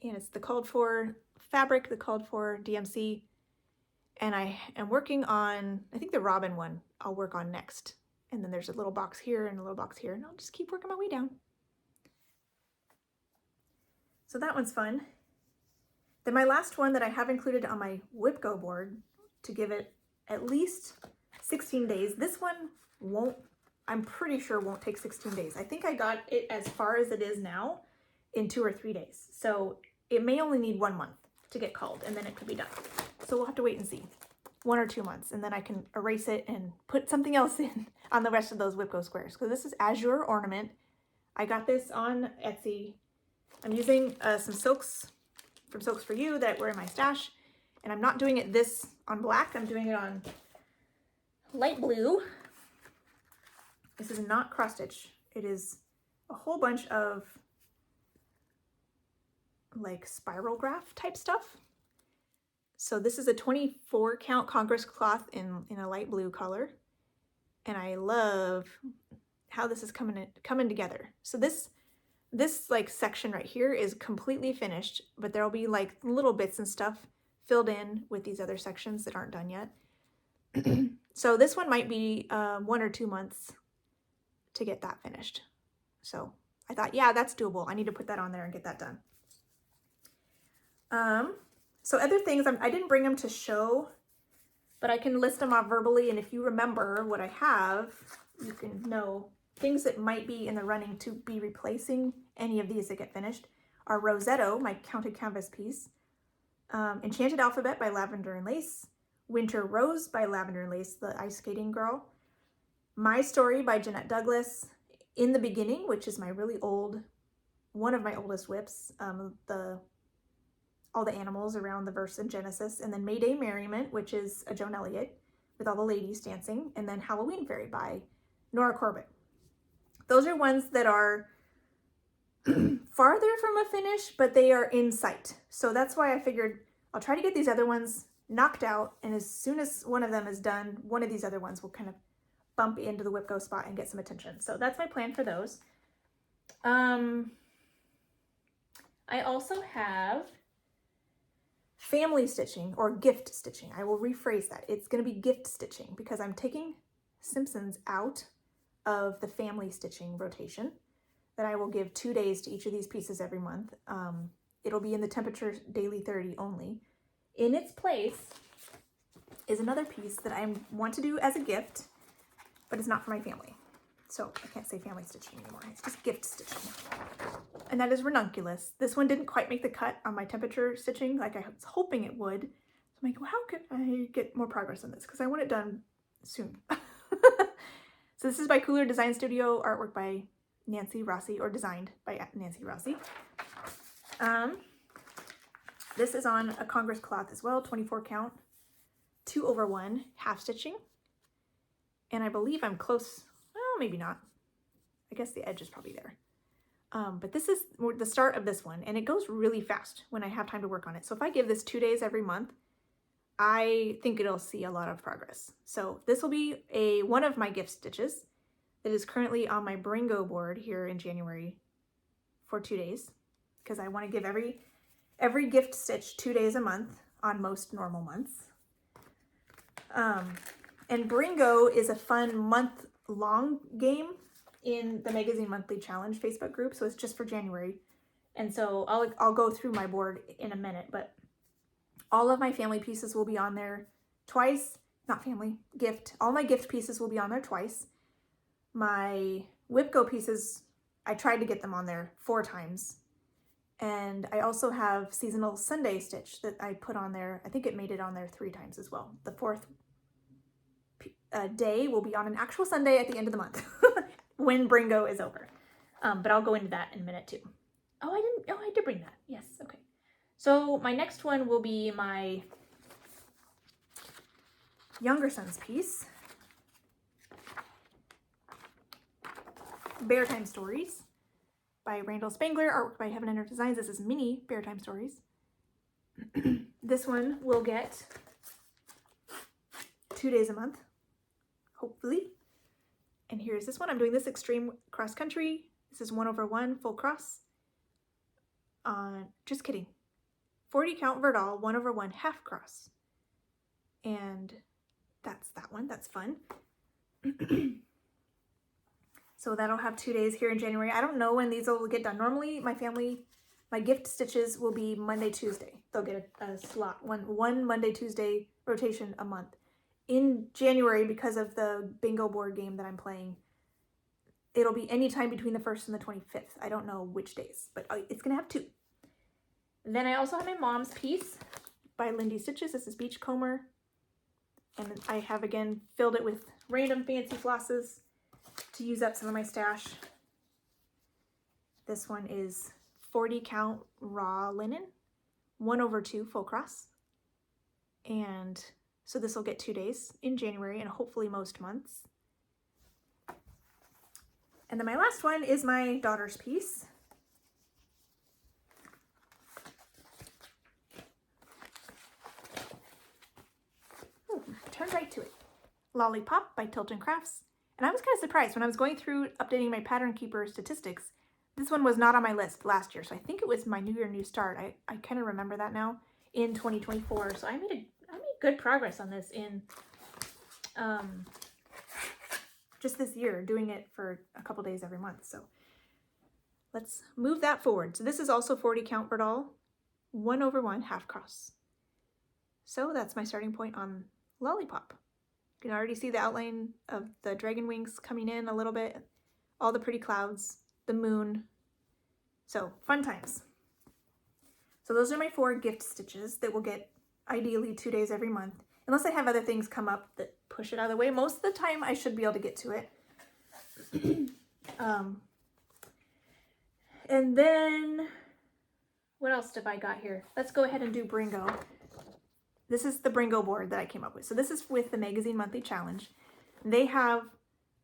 And it's the called for fabric, the called for DMC. And I am working on, I think the robin one I'll work on next. And then there's a little box here and a little box here, and I'll just keep working my way down. So that one's fun. Then my last one that I have included on my WhipGo board to give it at least 16 days. This one won't, I'm pretty sure won't take 16 days. I think I got it as far as it is now in 2 or 3 days. So it may only need 1 month to get culled, and then it could be done. So we'll have to wait and see. 1 or 2 months, and then I can erase it and put something else in on the rest of those WhipGo squares. So this is Azure Ornament. I got this on Etsy. I'm using some silks from Silks For You that were in my stash, and I'm not doing it this on black. I'm doing it on light blue. This is not cross stitch. It is a whole bunch of like spiral graph type stuff. So this is a 24 count Congress cloth in a light blue color. And I love how this is coming together. So this like section right here is completely finished, but there'll be like little bits and stuff filled in with these other sections that aren't done yet. So this one might be 1 or 2 months to get that finished. So I thought, yeah, that's doable. I need to put that on there and get that done. So other things, I didn't bring them to show, but I can list them off verbally. And if you remember what I have, you can know things that might be in the running to be replacing any of these that get finished are Rosetto, my counted canvas piece, Enchanted Alphabet by Lavender and Lace, Winter Rose by Lavender and Lace, the ice skating girl, My Story by Jeanette Douglas, In the Beginning, which is my really old, one of my oldest whips, all the animals around the verse in Genesis, and then Mayday Merriment, which is a Joan Elliott with all the ladies dancing, and then Halloween Fairy by Nora Corbett. Those are ones that are farther from a finish, but they are in sight. So that's why I figured I'll try to get these other ones knocked out, and as soon as one of them is done, one of these other ones will kind of bump into the WhipGo spot and get some attention. So that's my plan for those. I also have family stitching or gift stitching. I will rephrase that. It's going to be gift stitching because I'm taking Simpsons out of the family stitching rotation that I will give 2 days to each of these pieces every month. It'll be in the temperature daily 30 only. In its place is another piece that I want to do as a gift, but it's not for my family. So I can't say family stitching anymore. It's just gift stitching. And that is ranunculus. This one didn't quite make the cut on my temperature stitching like I was hoping it would. So I'm like, well, how could I get more progress on this? Because I want it done soon. So this is by Cooler Design Studio, artwork by Nancy Rossi, or designed by Nancy Rossi. This is on a Congress cloth as well, 24 count, 2/1 half stitching. And I believe I'm close, well, maybe not. I guess the edge is probably there. But this is the start of this one, and it goes really fast when I have time to work on it. So if I give this 2 days every month, I think it'll see a lot of progress. So this will be one of my gift stitches that is currently on my Bringo board here in January for 2 days, because I want to give every gift stitch 2 days a month on most normal months. And Bringo is a fun month-long game in the Magazine Monthly Challenge Facebook group, so it's just for January. And so I'll go through my board in a minute, but all of my family pieces will be on there twice, not family, gift. All my gift pieces will be on there twice. My Whipco pieces, I tried to get them on there 4 times. And I also have seasonal Sunday stitch that I put on there. I think it made it on there 3 times as well. The 4th day will be on an actual Sunday at the end of the month when Bringo is over. But I'll go into that in a minute too. Oh, I did bring that. Yes, okay. So my next one will be my younger son's piece. Bear Time Stories by Randall Spangler, artwork by Heaven and Earth Designs. This is mini Bear Time Stories. This one will get 2 days a month, hopefully. And here's this one. I'm doing this extreme cross country. This is 1/1 full cross. Just kidding. 40 count Verdal, 1/1 half cross. And that's that one. That's fun. So that'll have 2 days here in January. I don't know when these will get done. Normally, my gift stitches will be Monday, Tuesday. They'll get a slot, one Monday, Tuesday rotation a month. In January, because of the bingo board game that I'm playing, it'll be any time between the 1st and the 25th. I don't know which days, but it's going to have 2. Then I also have my mom's piece by Lindy Stitches. This is Beachcomber. And I have, again, filled it with random fancy flosses to use up some of my stash. This one is 40 count raw linen, 1/2 full cross. And so this will get 2 days in January and hopefully most months. And then my last one is my daughter's piece. Ooh, turn right to it. Lollipop by Tilton Crafts. And I was kind of surprised when I was going through updating my Pattern Keeper statistics. This one was not on my list last year, so I think it was my New Year, New Start. I kind of remember that now in 2024. So I made good progress on this in just this year, doing it for a couple days every month. So let's move that forward. So this is also 40 count Verdal, 1/1 half cross. So that's my starting point on Lollipop. You can already see the outline of the dragon wings coming in a little bit, all the pretty clouds, the moon. So fun times. So those are my 4 gift stitches that will get ideally 2 days every month, unless I have other things come up that push it out of the way. Most of the time I should be able to get to it. And then what else have I got here? Let's go ahead and do Bringo. This is the Bringo board that I came up with. So this is with the Magazine Monthly Challenge. They have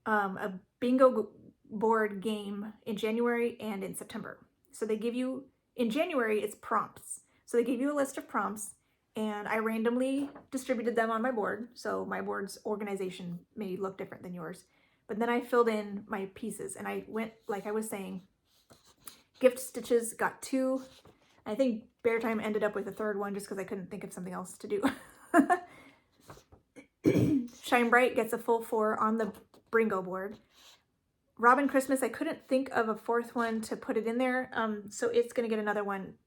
a bingo board game in January and in September. So they give you, in January, it's prompts. So they give you a list of prompts, and I randomly distributed them on my board. So my board's organization may look different than yours. But then I filled in my pieces, and I went, like I was saying, gift stitches got 2. I think Bear Time ended up with a 3rd one just because I couldn't think of something else to do. Shine Bright gets a full 4 on the Bringo board. Robin Christmas, I couldn't think of a 4th one to put it in there, so it's going to get another one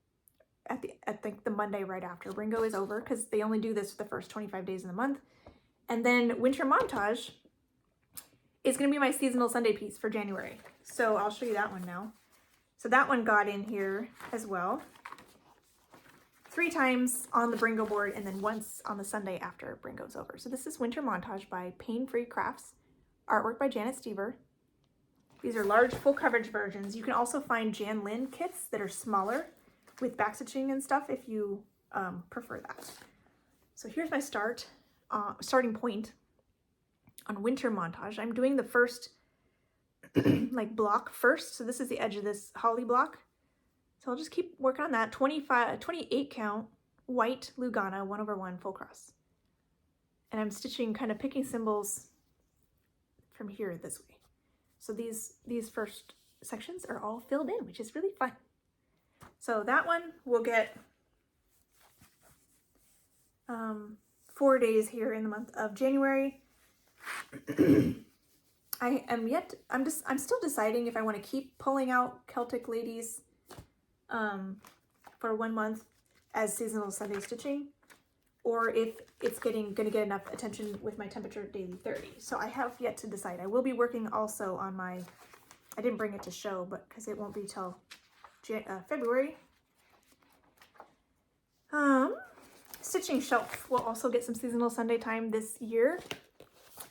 at the Monday right after Bringo is over, because they only do this for the first 25 days in the month. And then Winter Montage is going to be my seasonal Sunday piece for January. So I'll show you that one now. So that one got in here as well. 3 times on the Bringo board, and then once on the Sunday after Bringo's over. So this is Winter Montage by Pain Free Crafts, artwork by Janet Stever. These are large full coverage versions. You can also find Jan Lynn kits that are smaller with backstitching and stuff if you prefer that. So here's my starting point on Winter Montage. I'm doing the first like block first. So this is the edge of this holly block. So I'll just keep working on that. 28 count white Lugana 1/1 full cross. And I'm stitching, kind of picking symbols from here this way. So these first sections are all filled in, which is really fun. So that one will get 4 days here in the month of January. I'm still deciding if I want to keep pulling out Celtic Ladies for 1 month as seasonal Sunday stitching, or if it's gonna get enough attention with my temperature daily 30. So I have yet to decide. I will be working also on my, I didn't bring it to show, but because it won't be till February. Stitching shelf will also get some seasonal Sunday time this year.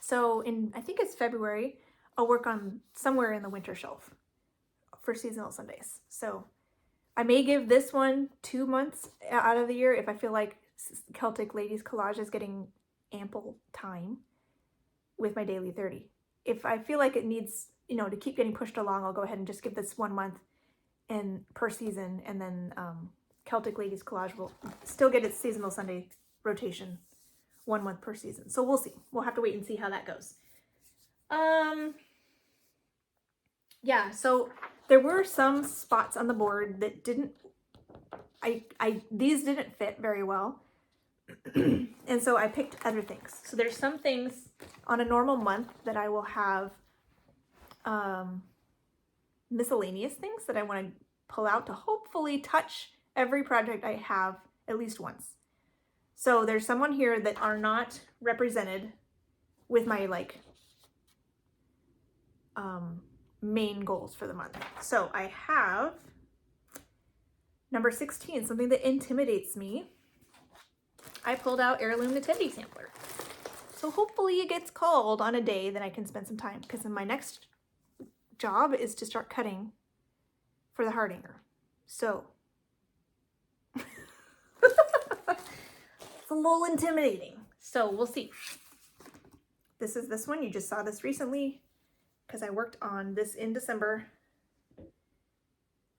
So I think it's February, I'll work on somewhere in the winter shelf for seasonal Sundays. So I may give this one 2 months out of the year if I feel like Celtic Ladies Collage is getting ample time with my daily 30. If I feel like it needs, you know, to keep getting pushed along, I'll go ahead and just give this 1 month and per season, and then Celtic Ladies Collage will still get its seasonal Sunday rotation 1 month per season. So we'll see. We'll have to wait and see how that goes. Yeah, so there were some spots on the board that didn't, these didn't fit very well. And so I picked other things. So there's some things on a normal month that I will have miscellaneous things that I want to pull out to hopefully touch every project I have at least once. So there's some on here that are not represented with my like main goals for the month. So I have number 16, something that intimidates me. I pulled out Heirloom Nativity Sampler. So hopefully it gets called on a day that I can spend some time, because then my next job is to start cutting for the Hardinger. So it's a little intimidating. So we'll see. This is this one. You just saw this recently because I worked on this in December.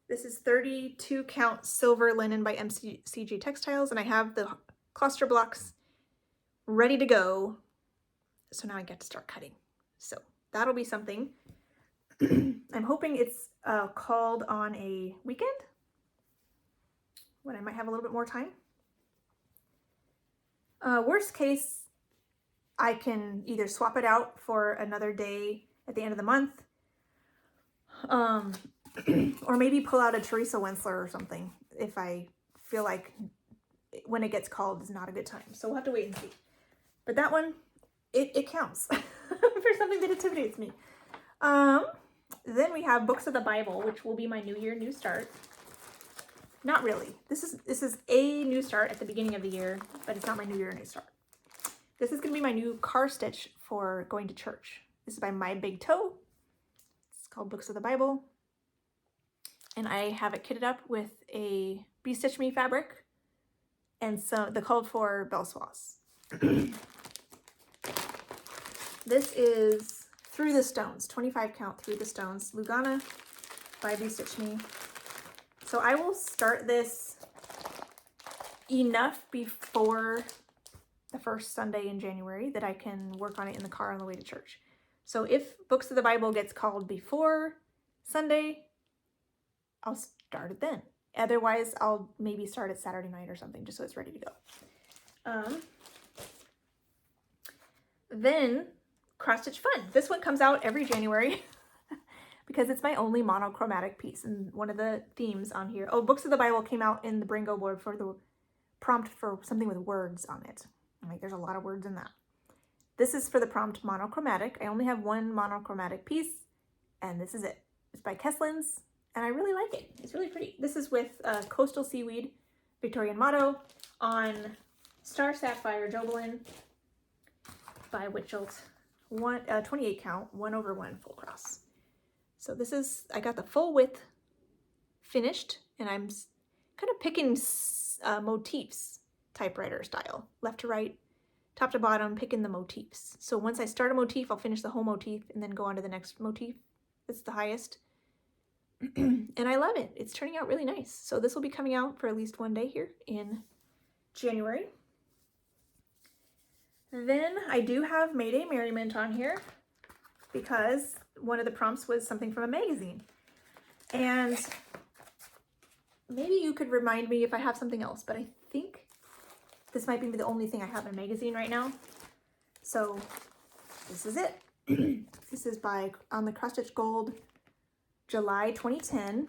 This is 32 count silver linen by MCG Textiles, and I have the cluster blocks ready to go. So now I get to start cutting. So that'll be something. I'm hoping it's called on a weekend when I might have a little bit more time. Worst case, I can either swap it out for another day at the end of the month, or maybe pull out a Teresa Wensler or something if I feel like when it gets called is not a good time. So we'll have to wait and see. But that one, it counts for something that intimidates me. Then we have Books of the Bible, which will be my New Year, New Start. Not really. This is a new start at the beginning of the year, but it's not my New Year, New Start. This is going to be my new car stitch for going to church. This is by My Big Toe. It's called Books of the Bible. And I have it kitted up with a Be Stitch Me fabric and the called for bell swathes. This is Through the Stones, 25 count Through the Stones, Lugana by Be Stitch Me. So I will start this enough before the first Sunday in January that I can work on it in the car on the way to church. So if Books of the Bible gets called before Sunday, I'll start it then. Otherwise, I'll maybe start it Saturday night or something just so it's ready to go. Then Cross Stitch Fun. This one comes out every January because it's my only monochromatic piece and one of the themes on here. Oh, Books of the Bible came out in the Bringo board for the prompt for something with words on it. I'm like, there's a lot of words in that. This is for the prompt monochromatic. I only have one monochromatic piece, and this is it. It's by Kesslins, and I really like it. It's really pretty. This is with Coastal Seaweed Victorian Motto on Star Sapphire Jobelin by Witchelt. 28 count, 1/1 full cross. So this is, I got the full width finished, and I'm kind of picking motifs, typewriter style, left to right, top to bottom, picking the motifs. So once I start a motif, I'll finish the whole motif and then go on to the next motif. It's the highest. And I love it. It's turning out really nice. So this will be coming out for at least one day here in January. Then I do have Mayday Merriment on here because one of the prompts was something from a magazine. And maybe you could remind me if I have something else, but I think this might be the only thing I have in a magazine right now. So this is it. This is by On the Cross Stitch Gold, July 2010.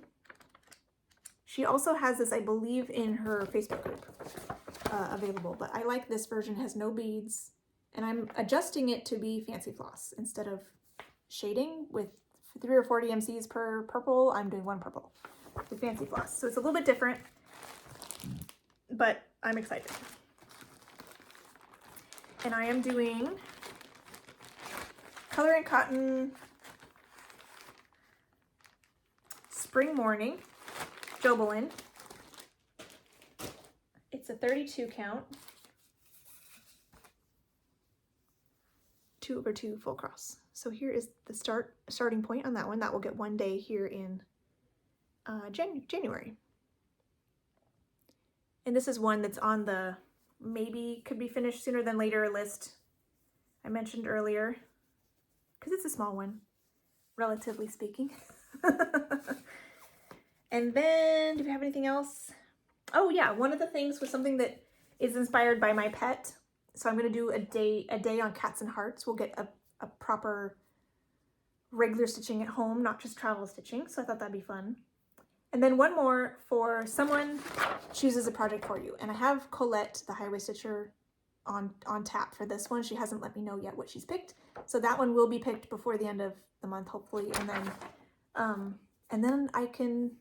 She also has this, I believe, in her Facebook group. available, but I like this version. It has no beads, and I'm adjusting it to be fancy floss instead of shading with 3 or 4 DMCs per purple. I'm doing 1 purple with fancy floss, so it's a little bit different, but I'm excited. And I am doing Color and Cotton Spring Morning Jobelan. It's a 32 count, 2/2 full cross. So here is the starting point on that one. That will get 1 day here in January. And this is one that's on the maybe could be finished sooner than later list I mentioned earlier, because it's a small one, relatively speaking. And then, do we have anything else? Oh yeah, one of the things was something that is inspired by my pet. So I'm gonna do a day on cats and hearts. We'll get a proper regular stitching at home, not just travel stitching. So I thought that'd be fun. And then one more for someone chooses a project for you. And I have Colette, the highway stitcher, on tap for this one. She hasn't let me know yet what she's picked. So that one will be picked before the end of the month, hopefully. And then I can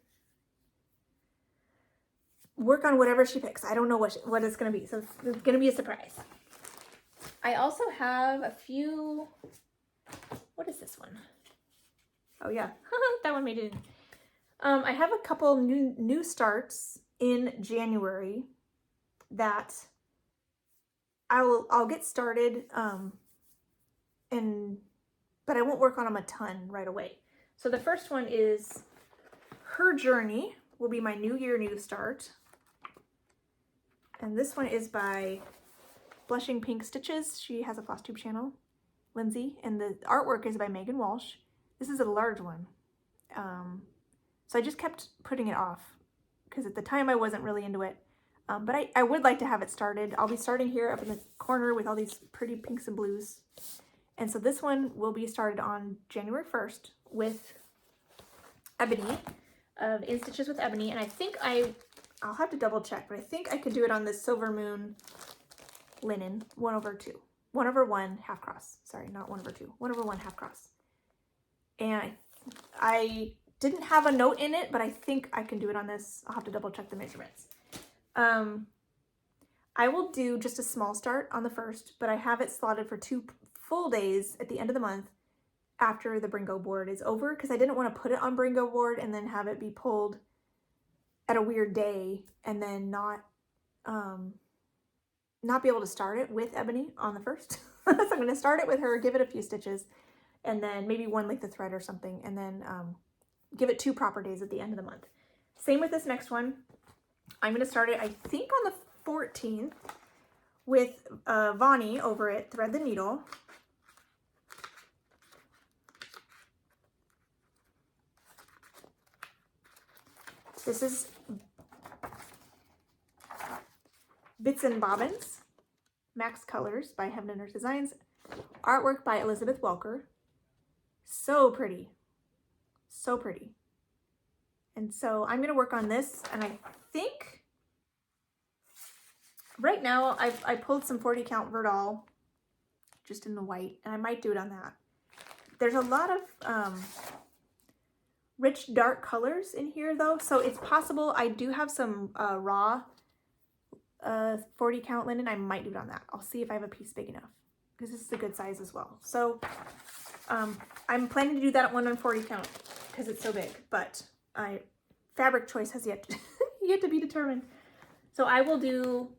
work on whatever she picks. I don't know what it's going to be. So it's going to be a surprise. I also have a few, what is this one? Oh yeah, that one made it in. I have a couple new starts in January that I'll get started, but I won't work on them a ton right away. So the first one is Her Journey, will be my New Year new start. And this one is by Blushing Pink Stitches. She has a Flosstube channel, Lindsay, and the artwork is by Megan Walsh. This is a large one. So I just kept putting it off because at the time I wasn't really into it. But I would like to have it started. I'll be starting here up in the corner with all these pretty pinks and blues. And so this one will be started on January 1st with Ebony, of In Stitches with Ebony. And I think I'll have to double check, but I think I could do it on this Silver Moon linen 1/2. 1/1 half cross. Sorry, not 1/2. 1/1 half cross. And I didn't have a note in it, but I think I can do it on this. I'll have to double check the measurements. I will do just a small start on the 1st, but I have it slotted for 2 full days at the end of the month after the Bringo board is over, because I didn't want to put it on Bringo board and then have it be pulled at a weird day and then not be able to start it with Ebony on the 1st. So I'm going to start it with her, give it a few stitches, and then maybe 1 length of thread or something, and then give it 2 proper days at the end of the month. Same with this next one. I'm going to start it, I think, on the 14th with Vonnie over at Thread the Needle. This is Bits and Bobbins, Max Colors by Heaven and Earth Designs, artwork by Elizabeth Welker. So pretty. So pretty. And so I'm going to work on this, and I think right now I pulled some 40 count Verdal just in the white, and I might do it on that. There's a lot of rich dark colors in here though, so it's possible I do have some raw 40 count linen. I might do it on that. I'll see if I have a piece big enough, because this is a good size as well. So I'm planning to do that one on 40 count because it's so big, but fabric choice has yet to be determined. So I will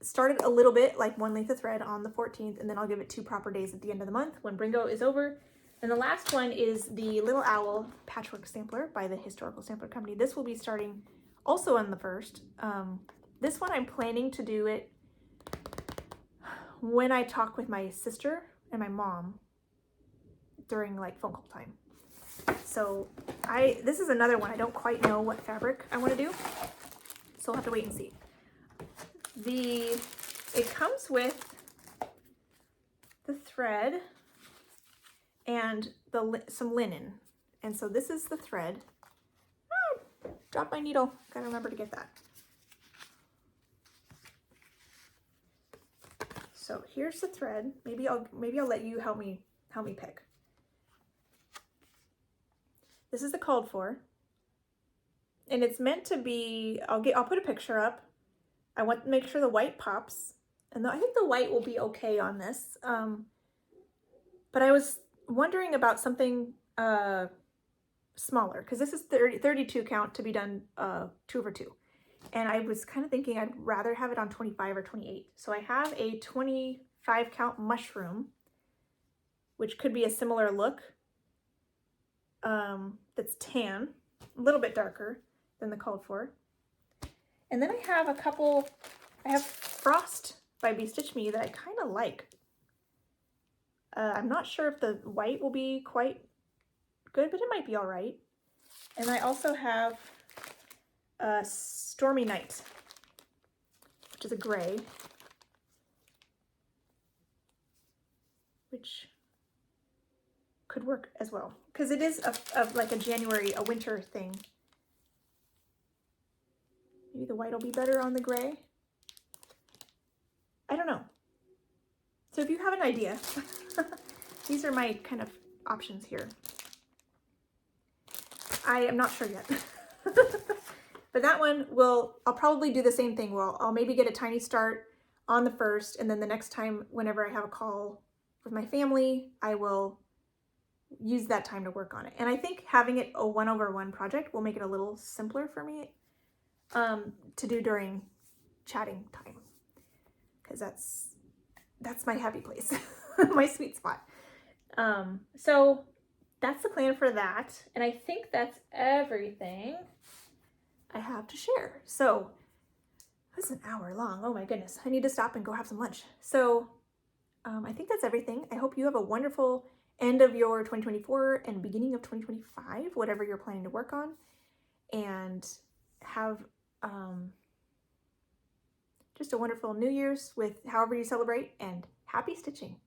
start it a little bit, like 1 length of thread on the 14th, and then I'll give it 2 proper days at the end of the month when Bringo is over. And the last one is the Little Owl Patchwork Sampler by the Historical Sampler Company. This will be starting also on the 1st. This one I'm planning to do it when I talk with my sister and my mom during like phone call time. So this is another one. I don't quite know what fabric I want to do, so I'll have to wait and see. It comes with the thread and some linen, and so this is the thread. Oh, dropped my needle. Gotta remember to get that. So here's the thread. Maybe I'll let you help me pick. This is the called for. And it's meant to be, I'll put a picture up. I want to make sure the white pops. And I think the white will be okay on this. But I was wondering about something smaller, because this is 32 count to be done 2/2. And I was kind of thinking I'd rather have it on 25 or 28. So I have a 25 count mushroom, which could be a similar look. That's tan, a little bit darker than the called for. And then I have Frost by Be Stitch Me that I kind of like. I'm not sure if the white will be quite good, but it might be all right. And I also have Stormy Night, which is a gray, which could work as well, because it is like a winter thing. Maybe the white will be better on the gray. I don't know. So if you have an idea, these are my kind of options here. I am not sure yet. But that one I'll probably do the same thing. I'll maybe get a tiny start on the first, and then the next time, whenever I have a call with my family, I will use that time to work on it. And I think having it a 1/1 project will make it a little simpler for me to do during chatting time, because that's my happy place, my sweet spot. So that's the plan for that. And I think that's everything I have to share. So this is an hour long. Oh my goodness. I need to stop and go have some lunch. So I think that's everything. I hope you have a wonderful end of your 2024 and beginning of 2025, whatever you're planning to work on, and have just a wonderful New Year's with however you celebrate, and happy stitching.